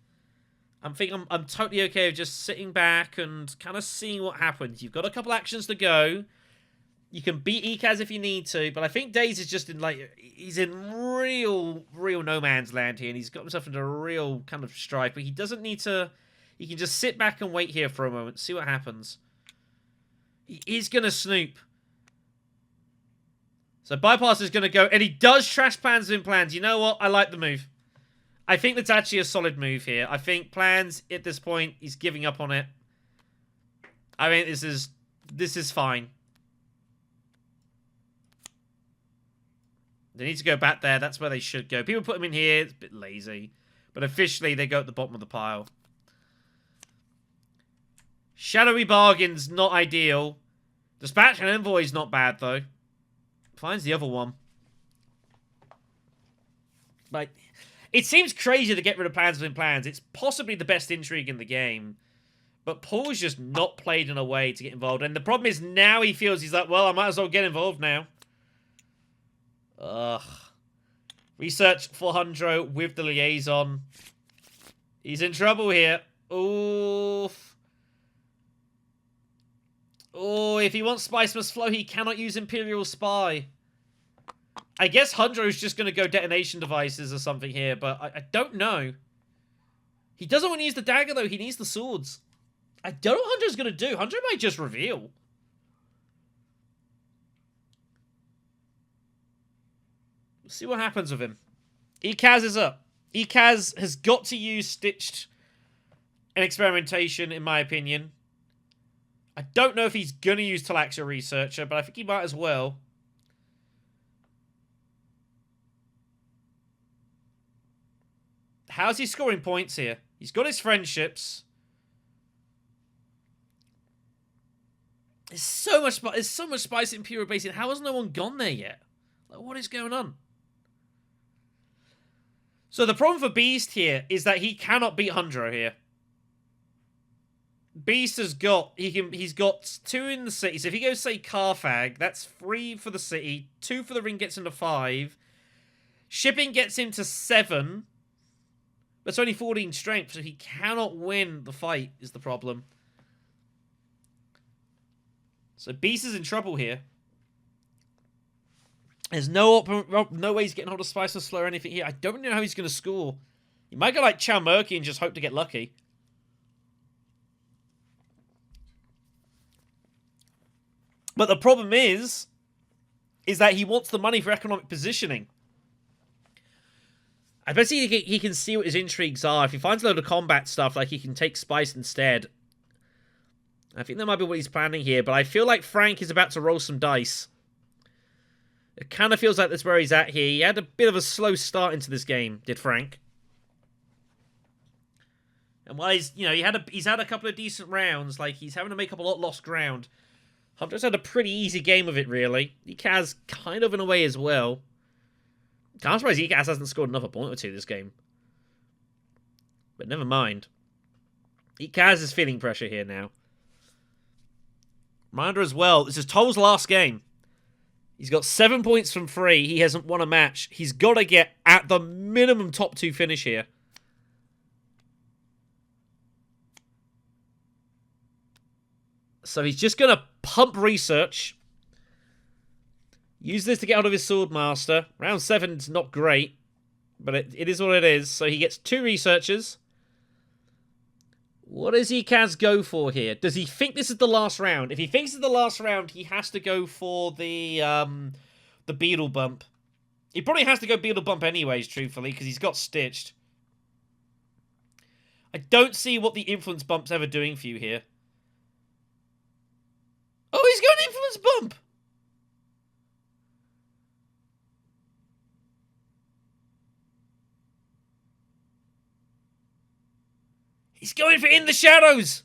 I'm totally okay with just sitting back and kind of seeing what happens. You've got a couple actions to go. You can beat Ekaz if you need to, but I think Daze is just in, like, he's in real no man's land here, and he's got himself into a real kind of strife, but he doesn't need to, he can just sit back and wait here for a moment, see what happens. He is going to snoop. So Bypass is going to go, and he does trash Plans within Plans. You know what? I like the move. I think that's actually a solid move here. I think Plans, at this point, he's giving up on it. I mean, this is fine. They need to go back there. That's where they should go. People put them in here. It's a bit lazy. But officially, they go at the bottom of the pile. Shadowy Bargain's not ideal. Dispatch and Envoy's not bad, though. Finds the other one. Like, it seems crazy to get rid of Plans within Plans. It's possibly the best intrigue in the game. But Paul's just not played in a way to get involved. And the problem is now he feels he's like, well, I might as well get involved now. Ugh. Research 400 with the liaison. He's in trouble here. Oof. Oh, if he wants Spice Must Flow, he cannot use Imperial Spy. I guess Hundro's just going to go detonation devices or something here, but I don't know. He doesn't want to use the dagger, though. He needs the swords. I don't know what Hundro's going to do. Hundro might just reveal. See what happens with him. Ekaz is up. Ekaz has got to use Stitched and Experimentation, in my opinion. I don't know if he's going to use Talaxia Researcher, but I think he might as well. How's he scoring points here? He's got his friendships. There's so much spice in Imperial Basin. How has no one gone there yet? Like, what is going on? So the problem for Beast here is that he cannot beat Hundro here. Beast has got, he's got 2 in the city. So if he goes, say, Carthag, that's 3 for the city. 2 for the ring gets him to 5. Shipping gets him to 7. But it's only 14 strength, so he cannot win the fight is the problem. So Beast is in trouble here. There's no way he's getting hold of Spice or Slow or anything here. I don't know how he's going to score. He might go like Chow Murky and just hope to get lucky. But the problem is that he wants the money for economic positioning. I bet he can see what his intrigues are. If he finds a load of combat stuff, like he can take Spice instead. I think that might be what he's planning here, but I feel like Frank is about to roll some dice. It kind of feels like that's where he's at here. He had a bit of a slow start into this game, did Frank. And while he's had a couple of decent rounds, like he's having to make up a lot of lost ground. Hunter's had a pretty easy game of it, really. Ekaz kind of in a way as well. I'm surprised Ekaz hasn't scored another point or 2 this game. But never mind. Ekaz is feeling pressure here now. Reminder as well, this is Toll's last game. He's got 7 points from 3. He hasn't won a match. He's got to get, at the minimum, top 2 finish here. So he's just going to pump research. Use this to get out of his Swordmaster. Round 7's not great, but it is what it is. So he gets 2 researchers. What does Ekaz go for here? Does he think this is the last round? If he thinks it's the last round, he has to go for the Beetle Bump. He probably has to go Beetle Bump anyways, truthfully, because he's got Stitched. I don't see what the influence bump's ever doing for you here. Oh, he's got an influence bump! He's going for In the Shadows!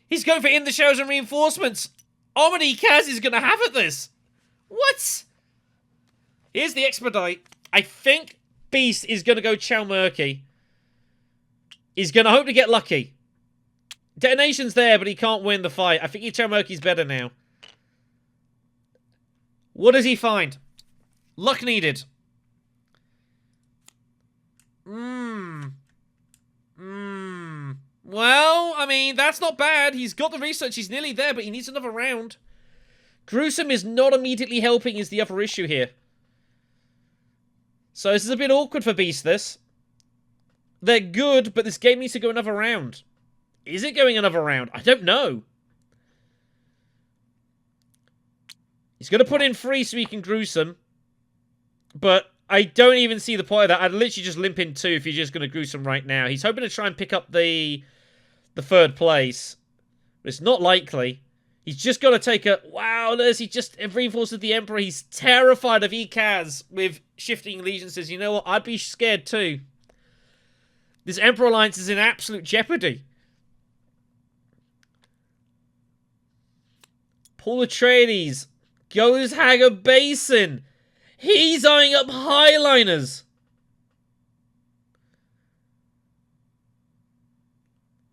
He's going for In the Shadows and reinforcements! Omni Kaz is going to have at this! What? Here's the expedite. I think Beast is going to go Chow Murky. He's going to hope to get lucky. Detonation's there, but he can't win the fight. I think Chow Murky's better now. What does he find? Luck needed. Well, I mean, that's not bad. He's got the research. He's nearly there, but he needs another round. Gruesome is not immediately helping is the other issue here. So this is a bit awkward for Beast, this. They're good, but this game needs to go another round. Is it going another round? I don't know. He's going to put in 3 so he can Gruesome. But I don't even see the point of that. I'd literally just limp in 2 if you're just going to Gruesome right now. He's hoping to try and pick up the 3rd place. But it's not likely. He's just got to take a... Wow, there's he just reinforces the Emperor. He's terrified of Ekaz with shifting allegiances. You know what? I'd be scared too. This Emperor Alliance is in absolute jeopardy. Paul Atreides goes Hager Basin. He's eyeing up Highliners.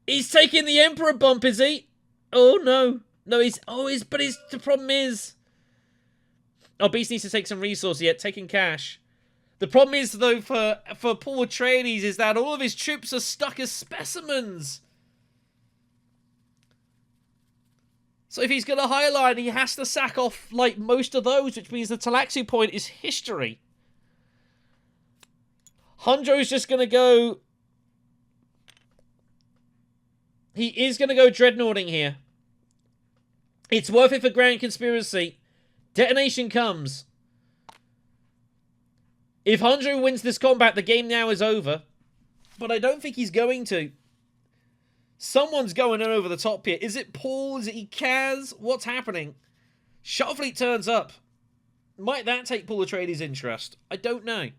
He's taking the Emperor bump, is he? Oh no. No, the problem is... Oh, Beast needs to take some resources yet, taking cash. The problem is, though, for Paul Atreides is that all of his troops are stuck as specimens. So if he's going to highlight, he has to sack off, like, most of those, which means the Talaxu point is history. Hunjo's just going to go... He is going to go Dreadnoughting here. It's worth it for Grand Conspiracy. Detonation comes. If Hunjo wins this combat, the game now is over. But I don't think he's going to. Someone's going in over the top here. Is it Paul? Is it Ekaz? What's happening? Shuttle Fleet turns up. Might that take Paul Atreides' interest? I don't know.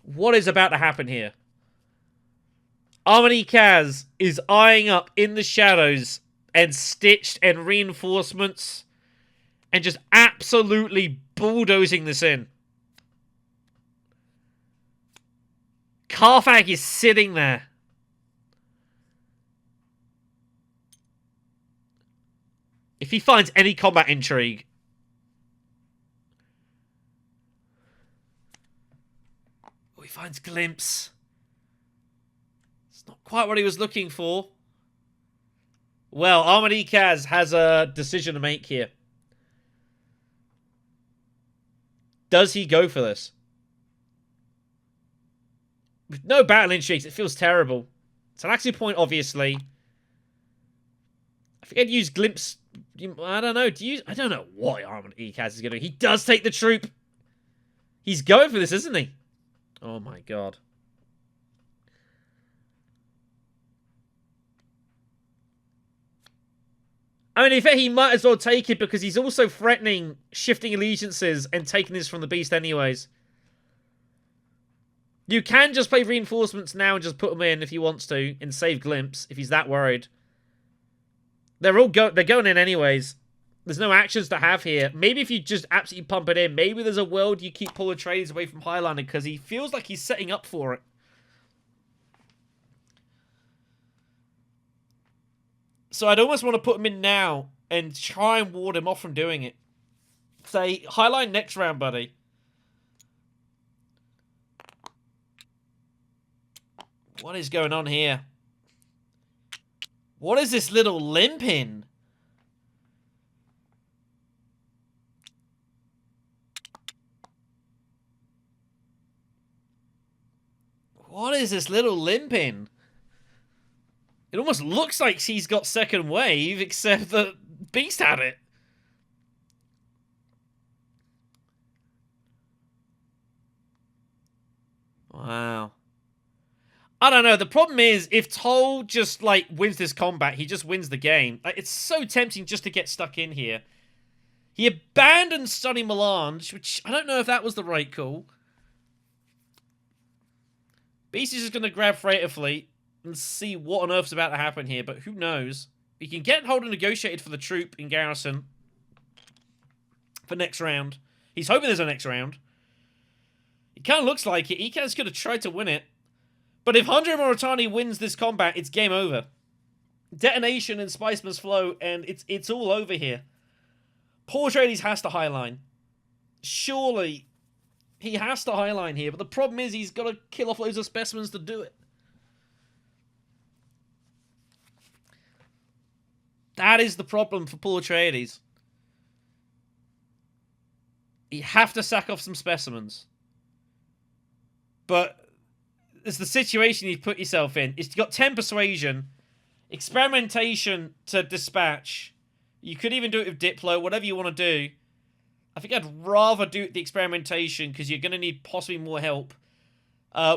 What is about to happen here? Armin Ekaz is eyeing up In the Shadows and Stitched and reinforcements and just absolutely bulldozing this in. Carthag is sitting there. If he finds any combat intrigue. Oh, he finds Glimpse. It's not quite what he was looking for. Well, Armin Ekaz has a decision to make here. Does he go for this? With no battle intrigues, it feels terrible. It's an action point, obviously. I think I'd use Glimpse. I don't know. I don't know what Armin Ekaz is going to do. He does take the troop. He's going for this, isn't he? Oh my god. I mean, in fact, he might as well take it because he's also threatening shifting allegiances and taking this from the Beast anyways. You can just play reinforcements now and just put them in if he wants to and save Glimpse if he's that worried. They're going in anyways. There's no actions to have here. Maybe if you just absolutely pump it in, maybe there's a world you keep Paul Atreides away from Highlander because he feels like he's setting up for it. So I'd almost want to put him in now and try and ward him off from doing it. Say, highline next round, buddy. What is going on here? What is this little limp in? What is this little limp in? It almost looks like he's got second wave, except that Beast had it. Wow. I don't know. The problem is, if Toll just, like, wins this combat, he just wins the game. Like, it's so tempting just to get stuck in here. He abandoned Stunning Melange, which I don't know if that was the right call. Beast is just going to grab Freighter Fleet and see what on earth's about to happen here, but who knows? He can get hold of Negotiated for the troop in Garrison for next round. He's hoping there's a next round. It kind of looks like it. Ikaz could have tried to win it. But if Handro Moritani wins this combat, it's game over. Detonation and Spice must flow, and it's all over here. Paul Atreides has to highline. Surely, he has to highline here, but the problem is he's got to kill off loads of specimens to do it. That is the problem for Paul Atreides. You have to sack off some specimens. But it's the situation you put yourself in. You've got 10 persuasion, experimentation to dispatch. You could even do it with Diplo, whatever you want to do. I think I'd rather do the experimentation because you're going to need possibly more help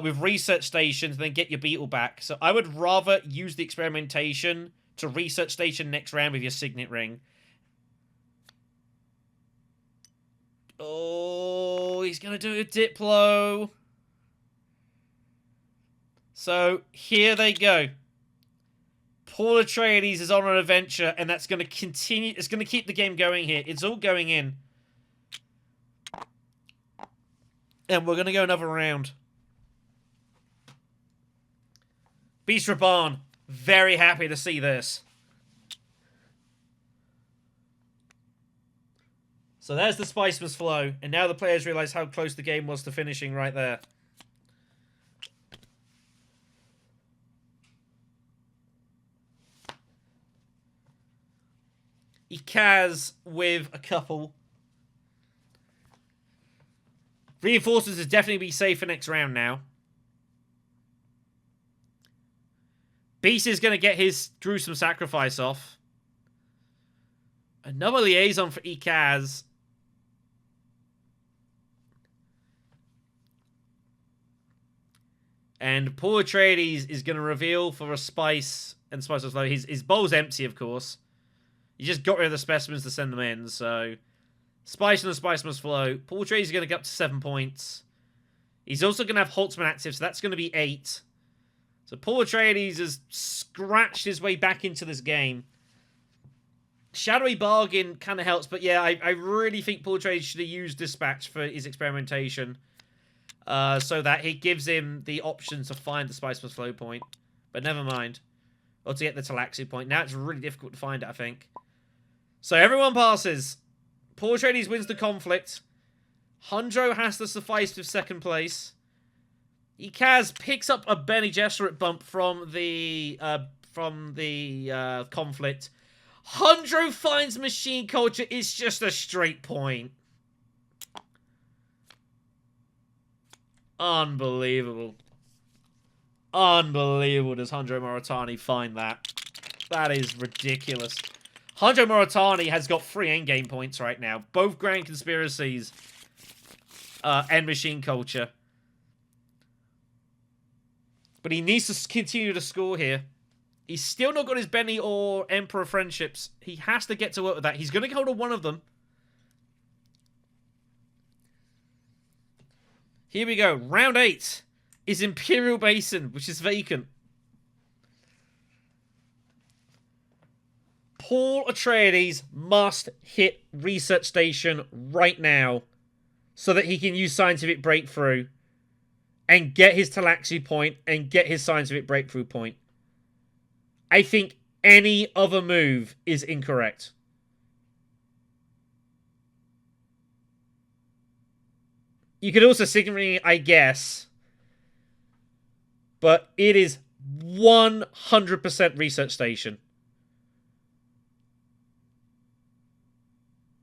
with research stations than get your beetle back. So I would rather use the experimentation to research station next round with your signet ring. Oh, he's going to do it with Diplo. So, here they go. Paul Atreides is on an adventure, and that's going to continue. It's going to keep the game going here. It's all going in. And we're going to go another round. Beast Raban, very happy to see this. So there's the Spice Must Flow, and now the players realise how close the game was to finishing right there. Ikaz with a couple. Reinforcements is definitely be safe for next round now. Beast is going to get his gruesome sacrifice off. Another liaison for Ikaz. And Paul Atreides is going to reveal for a Spice and Spice was low. His bowl's empty, of course. You just got rid of the specimens to send them in, so... Spice and the Spice must flow. Paul Atreides is going to get up to 7 points. He's also going to have Holtzman active, so that's going to be 8. So Paul Atreides has scratched his way back into this game. Shadowy Bargain kind of helps, but yeah, I really think Paul Atreides should have used Dispatch for his experimentation. So that he gives him the option to find the Spice must flow point. But never mind. Or to get the Talaxi point. Now it's really difficult to find it, I think. So everyone passes. Paul Atreides wins the conflict. Handro has to suffice with second place. Ikaz picks up a Bene Gesserit bump from the conflict. Handro finds machine culture. It's just a straight point. Unbelievable. Unbelievable does Handro Moritani find that. That is ridiculous. Handro Moritani has got 3 endgame points right now. Both Grand Conspiracies and Machine Culture. But he needs to continue to score here. He's still not got his Benny or Emperor friendships. He has to get to work with that. He's going to get hold of one of them. Here we go. Round 8 is Imperial Basin, which is vacant. Paul Atreides must hit Research Station right now so that he can use Scientific Breakthrough and get his Talaxi point and get his Scientific Breakthrough point. I think any other move is incorrect. You could also signal, I guess, but it is 100% Research Station.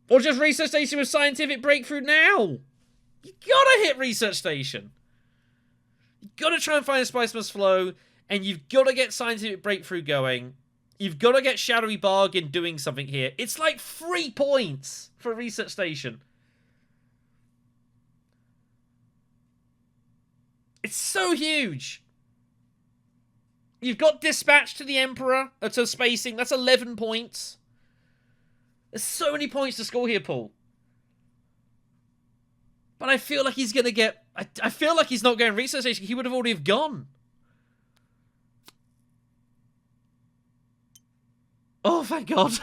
Or just Research Station with Scientific Breakthrough now. You gotta hit Research Station. You gotta try and find a Spice Must Flow, and you've gotta get Scientific Breakthrough going. You've gotta get Shadowy Bargain doing something here. It's like 3 points for Research Station. It's so huge. You've got dispatch to the Emperor, to spacing. That's 11 points. There's so many points to score here, Paul. But I feel like he's going to get... I feel like he's not going research station. He would have already have gone. Oh, thank God.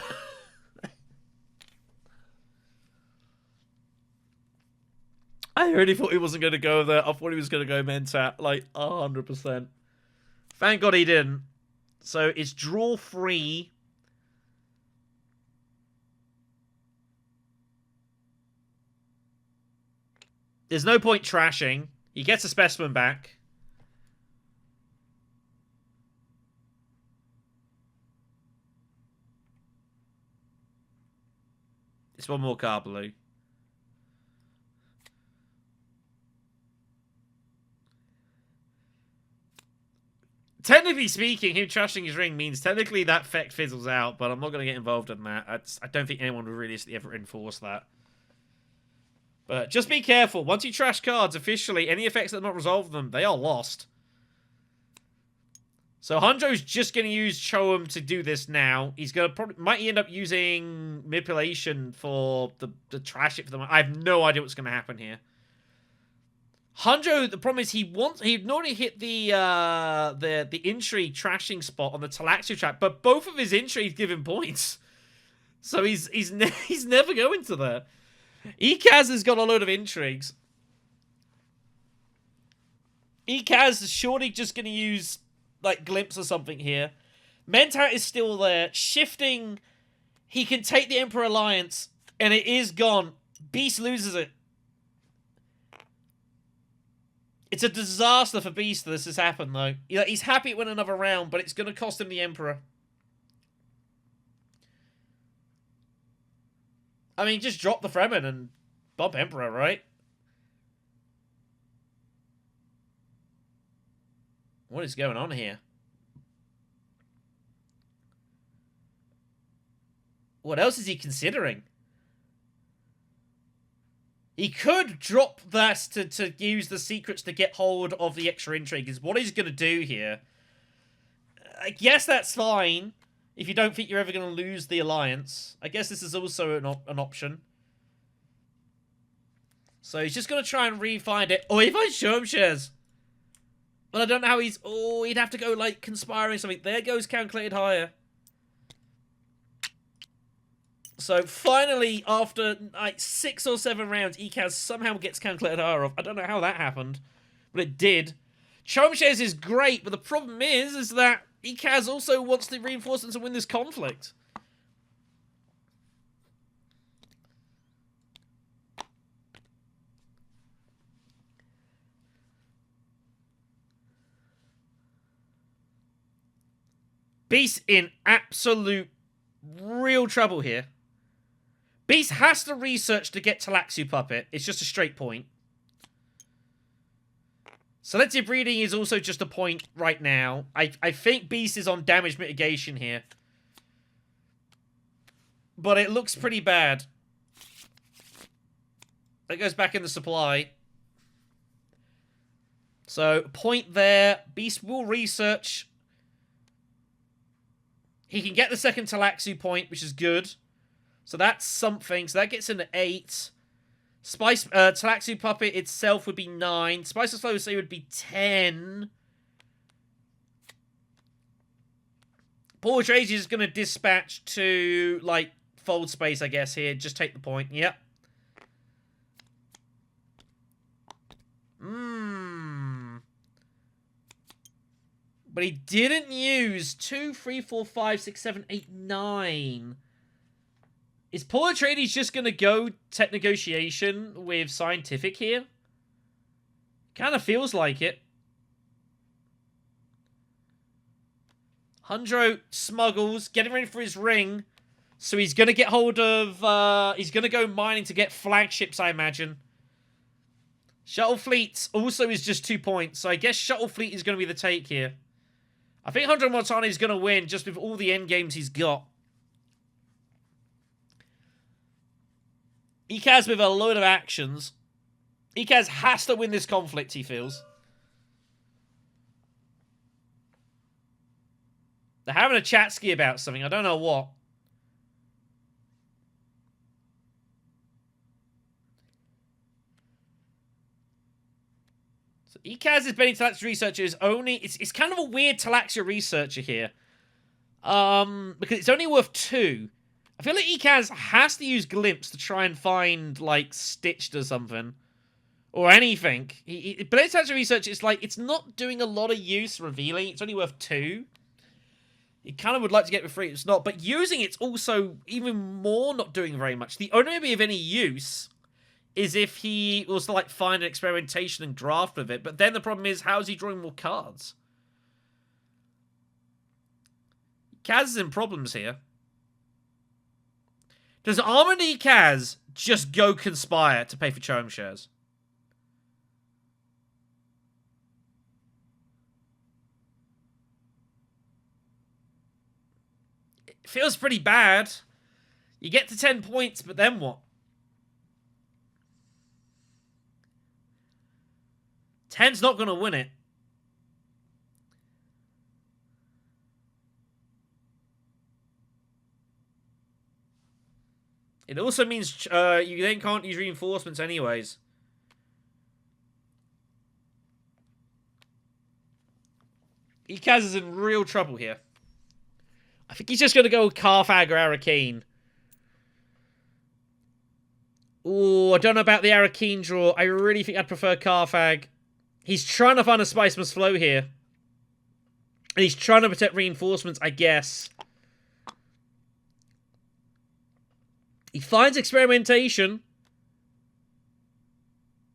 I really thought he wasn't going to go there. I thought he was going to go Mentat, like, 100%. Thank God he didn't. So, it's draw 3. There's no point trashing. He gets a specimen back. It's one more card blue. Technically speaking, him trashing his ring means technically that effect fizzles out, but I'm not going to get involved in that. I don't think anyone would realistically ever enforce that. But just be careful. Once you trash cards, officially, any effects that are not resolved them, they are lost. So Hanjo's just going to use Cho'um to do this now. He's going to might end up using manipulation for the trash it for them. I have no idea what's going to happen here. Hanjo, the problem is he'd already hit the intrigue trashing spot on the Talaxu track, but both of his intrigues give him points. So he's never going to there. Ekaz has got a load of intrigues. Ekaz is surely just going to use, like, Glimpse or something here. Mentat is still there. Shifting, he can take the Emperor Alliance, and it is gone. Beast loses it. It's a disaster for Beast that this has happened, though. He's happy it went another round, but it's going to cost him the Emperor. I mean, just drop the Fremen and bump Emperor, right? What is going on here? What else is he considering? He could drop that to use the secrets to get hold of the extra intrigue, is what he's going to do here. I guess that's fine. If you don't think you're ever going to lose the alliance. I guess this is also an option. So he's just going to try and re-find it. Oh, he finds Cho'um shares. But I don't know how he's... Oh, he'd have to go, like, conspiring something. There goes calculated higher. So finally, after, like, 6 or 7 rounds, Ekaz somehow gets calculated higher off. I don't know how that happened. But it did. Cho'um shares is great, but the problem is that Ekaz also wants the reinforcements to win this conflict. Beast in absolute real trouble here. Beast has to research to get Talaxu Puppet. It's just a straight point. Selective breeding is also just a point right now. I think Beast is on damage mitigation here. But it looks pretty bad. That goes back in the supply. So, point there. Beast will research. He can get the second Talaxu point, which is good. So that's something. So that gets into 8. Talaxu Puppet itself would be 9. Spice of Slow would be 10. Paul Atreides is going to dispatch to, like, fold space, I guess, here. Just take the point. Yep. But he didn't use 2, 3, 4, 5, 6, 7, 8, 9. Is Paul Atreides just going to go tech negotiation with scientific here? Kind of feels like it. Hundro smuggles, getting ready for his ring. So he's going to get hold of... he's going to go mining to get flagships, I imagine. Shuttle Fleet also is just 2 points. So I guess Shuttle Fleet is going to be the take here. I think Hundro Montana is going to win just with all the end games he's got. Ekaz with a load of actions. Ekaz has to win this conflict, he feels. They're having a chat-ski about something. I don't know what. So Ikaz is betting Talaxia researcher is only... It's kind of a weird Talaxia researcher here. Because it's only worth 2. I feel like Ikaz has to use Glimpse to try and find, like, Stitched or something. Or anything. But Talaxia research is like, it's not doing a lot of use revealing. It's only worth 2. He kind of would like to get it for free. It's not. But using it's also even more not doing very much. The only way to be of any use is if he was to, like, find an experimentation and draft with it. But then the problem is, how is he drawing more cards? Kaz is in problems here. Does Armony Kaz just go conspire to pay for Choem shares? It feels pretty bad. You get to 10 points, but then what? 10's not going to win it. It also means you then can't use reinforcements anyways. Ikaz is in real trouble here. I think he's just going to go with Karfag or Arakeen. Ooh, I don't know about the Arakeen draw. I really think I'd prefer Karfag. He's trying to find a Spice Must Flow here. And he's trying to protect reinforcements, I guess. He finds experimentation.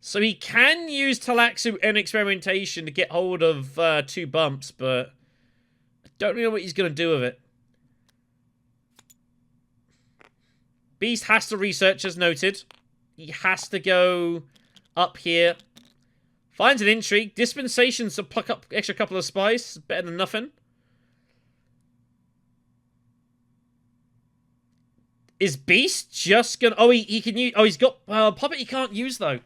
So he can use Talaxu and experimentation to get hold of 2 bumps, but I don't really know what he's going to do with it. Beast has to research, as noted. He has to go up here. Finds an intrigue. Dispensations to pluck up extra couple of spice. Better than nothing. Is Beast just gonna... Oh, he can use... Oh, he's got... Puppet he can't use, though.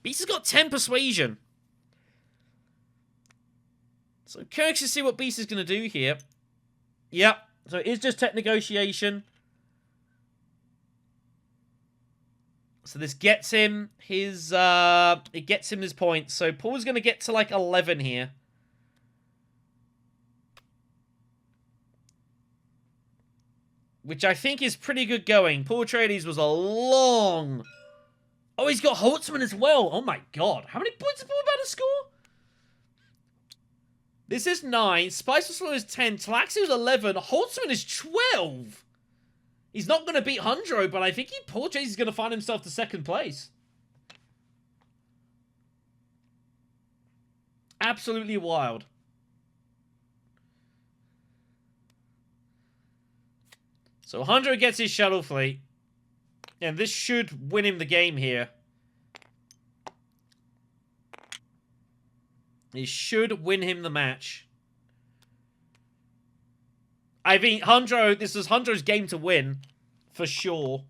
Beast has got 10 persuasion. So, curious to see what Beast is going to do here. Yep. So, it is just tech negotiation. So, this gets him his... It gets him his points. So, Paul's going to get to, like, 11 here. Which I think is pretty good going. Paul Atreides was a long... Oh, he's got Holtzman as well. Oh my god. How many points is Paul about to score? This is 9. Spice Flow is 10. Talaxi is 11. Holtzman is 12. He's not going to beat Hundro, but I think Paul Atreides is going to find himself to second place. Absolutely wild. So Hundro gets his shuttle fleet. And this should win him the game here. It should win him the match. I think Hundro, this is Hundro's game to win. For sure.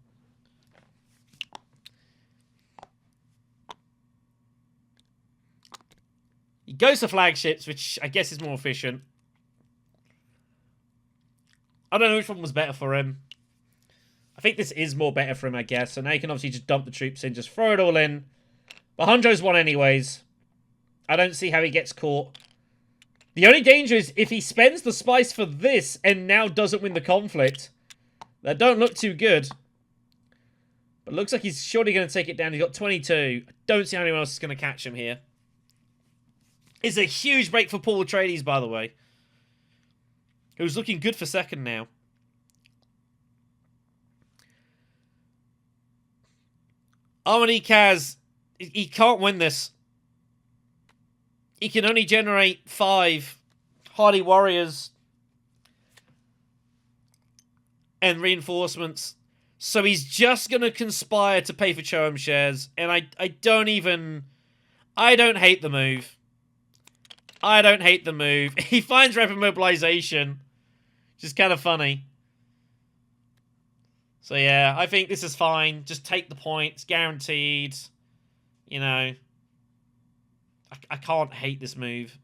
He goes to flagships, which I guess is more efficient. I don't know which one was better for him. I think this is more better for him, I guess. So now he can obviously just dump the troops in, just throw it all in. But Hundro's won anyways. I don't see how he gets caught. The only danger is if he spends the spice for this and now doesn't win the conflict. That don't look too good. But looks like he's surely going to take it down. He's got 22. I don't see how anyone else is going to catch him here. It's a huge break for Paul Atreides, by the way. Who's looking good for second now. Armani Kaz, he can't win this. He can only generate 5 hardy warriors and reinforcements. So he's just going to conspire to pay for Choem shares. And I don't hate the move. I don't hate the move. He finds rapid mobilization. Which is kind of funny. So yeah, I think this is fine. Just take the points, guaranteed. You know, I can't hate this move.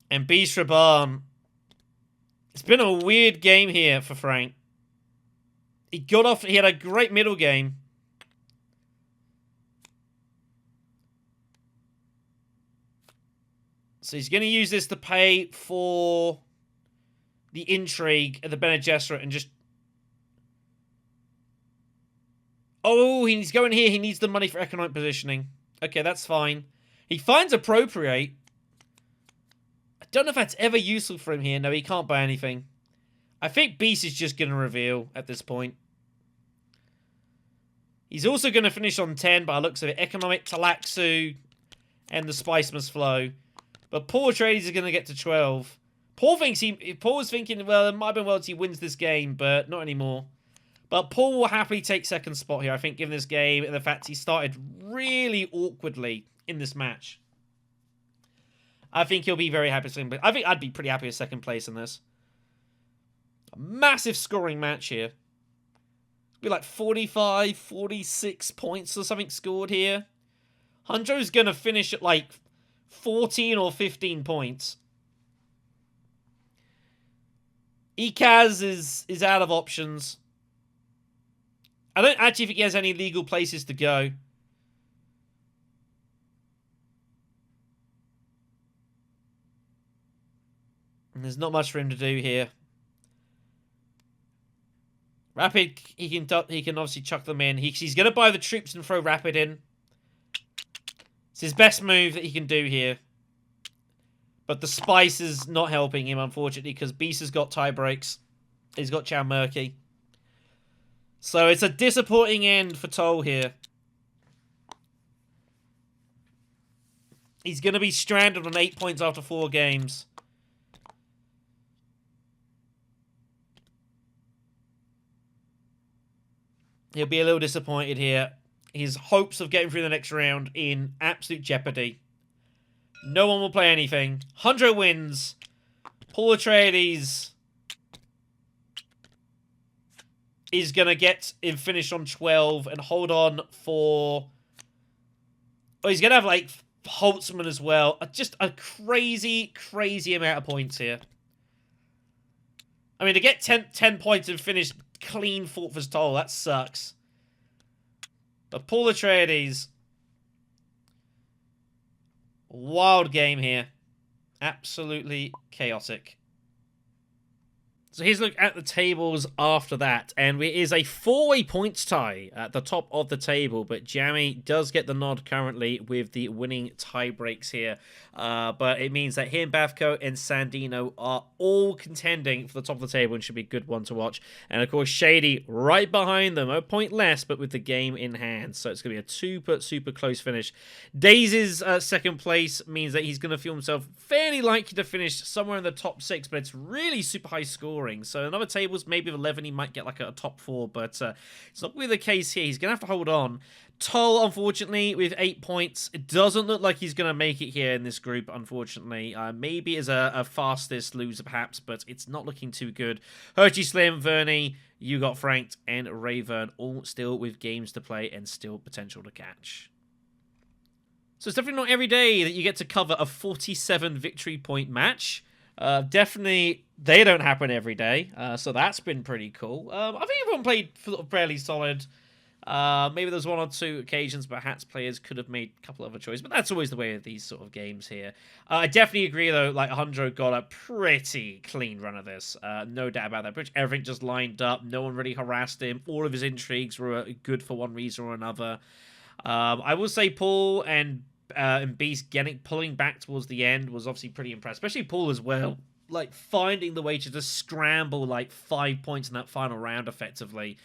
And Beast Raban. It's been a weird game here for Frank. He got off. He had a great middle game. So he's going to use this to pay for the intrigue at the Bene Gesserit and just... Oh, he's going here. He needs the money for economic positioning. Okay, that's fine. He finds Appropriate. I don't know if that's ever useful for him here. No, he can't buy anything. I think Beast is just going to reveal at this point. He's also going to finish on 10 by the looks of it. Economic, Talaxu, and the Spice Must Flow. But Paul Atreides is going to get to 12. Paul was thinking, well, it might have been well he wins this game, but not anymore. But Paul will happily take second spot here, I think, given this game and the fact he started really awkwardly in this match. I think he'll be very happy. I think I'd be pretty happy with second place in this. A massive scoring match here. Be like 45, 46 points or something scored here. Hunjo's going to finish at like 14 or 15 points. Ikaz is out of options. I don't actually think he has any legal places to go. And there's not much for him to do here. Rapid, he can obviously chuck them in. He's going to buy the troops and throw Rapid in. It's his best move that he can do here. But the Spice is not helping him, unfortunately, because Beast has got tie breaks. He's got Chow Murky. So it's a disappointing end for Toll here. He's going to be stranded on 8 points after 4 games. He'll be a little disappointed here. His hopes of getting through the next round in absolute jeopardy. No one will play anything. Hunjo wins. Paul Atreides is going to get him finished on 12 and hold on for... Oh, he's going to have, like, Holtzman as well. Just a crazy, crazy amount of points here. I mean, to get 10 points and finish clean 4th as Toll, that sucks. But Paul Atreides... Wild game here. Absolutely chaotic. So here's a look at the tables after that, and it is a 4-way points tie at the top of the table, but Jammy does get the nod currently with the winning tie breaks here, but it means that him, Bavco, and Sandino are all contending for the top of the table and should be a good one to watch, and of course Shady right behind them, a point less, but with the game in hand, so it's going to be a super close finish. Daze's second place means that he's going to feel himself fairly likely to finish somewhere in the top 6, but it's really super high scoring. So in other tables, maybe with 11, he might get like a top 4, but it's not really the case here. He's going to have to hold on. Toll, unfortunately, with 8 points, it doesn't look like he's going to make it here in this group, unfortunately. Maybe as a fastest loser, perhaps, but it's not looking too good. Hershey Slim, Vernie, UgotFranked, and Rayvern all still with games to play and still potential to catch. So it's definitely not every day that you get to cover a 47 victory point match. Definitely, they don't happen every day, so that's been pretty cool. I think everyone played fairly solid. Maybe there's 1 or 2 occasions perhaps players could have made a couple other choices, but that's always the way of these sort of games here. I definitely agree, though, like, Hunjo got a pretty clean run of this. No doubt about that. Pretty much everything just lined up. No one really harassed him. All of his intrigues were good for one reason or another. I will say Paul and Beast pulling back towards the end was obviously pretty impressive, especially Paul as well, like finding the way to just scramble like 5 points in that final round effectively.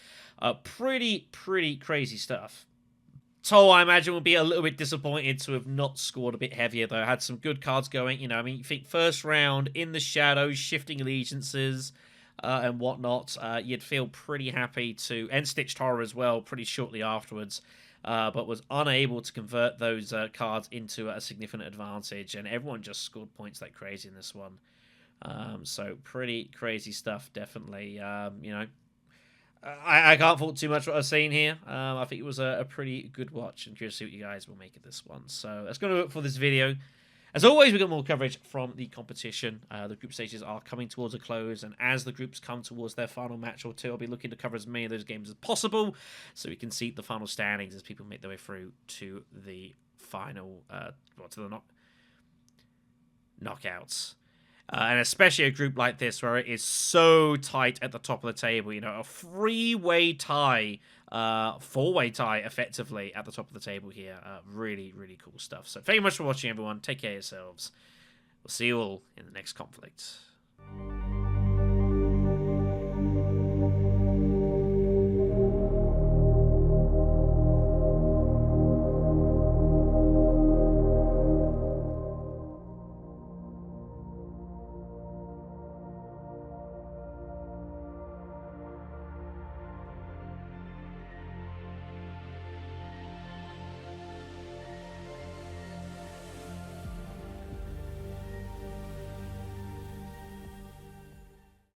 Pretty crazy stuff. Toll, I imagine, will be a little bit disappointed to have not scored a bit heavier, though. Had some good cards going, you know. I mean, you think first round in the shadows, shifting allegiances and whatnot, you'd feel pretty happy to, and Stitched Horror as well, pretty shortly afterwards. But was unable to convert those cards into a significant advantage, and everyone just scored points like crazy in this one. So pretty crazy stuff, definitely. You know, I can't fault too much what I've seen here. I think it was a pretty good watch, and curious to see what you guys will make of this one. So that's going to do it for this video. As always, we've got more coverage from the competition. The group stages are coming towards a close, and as the groups come towards their final match or two, I'll be looking to cover as many of those games as possible so we can see the final standings as people make their way through to the final, knockouts. And especially a group like this where it is so tight at the top of the table, you know, a three-way tie, four-way tie, effectively, at the top of the table here. Really, really cool stuff. So thank you much for watching, everyone. Take care of yourselves. We'll see you all in the next conflict.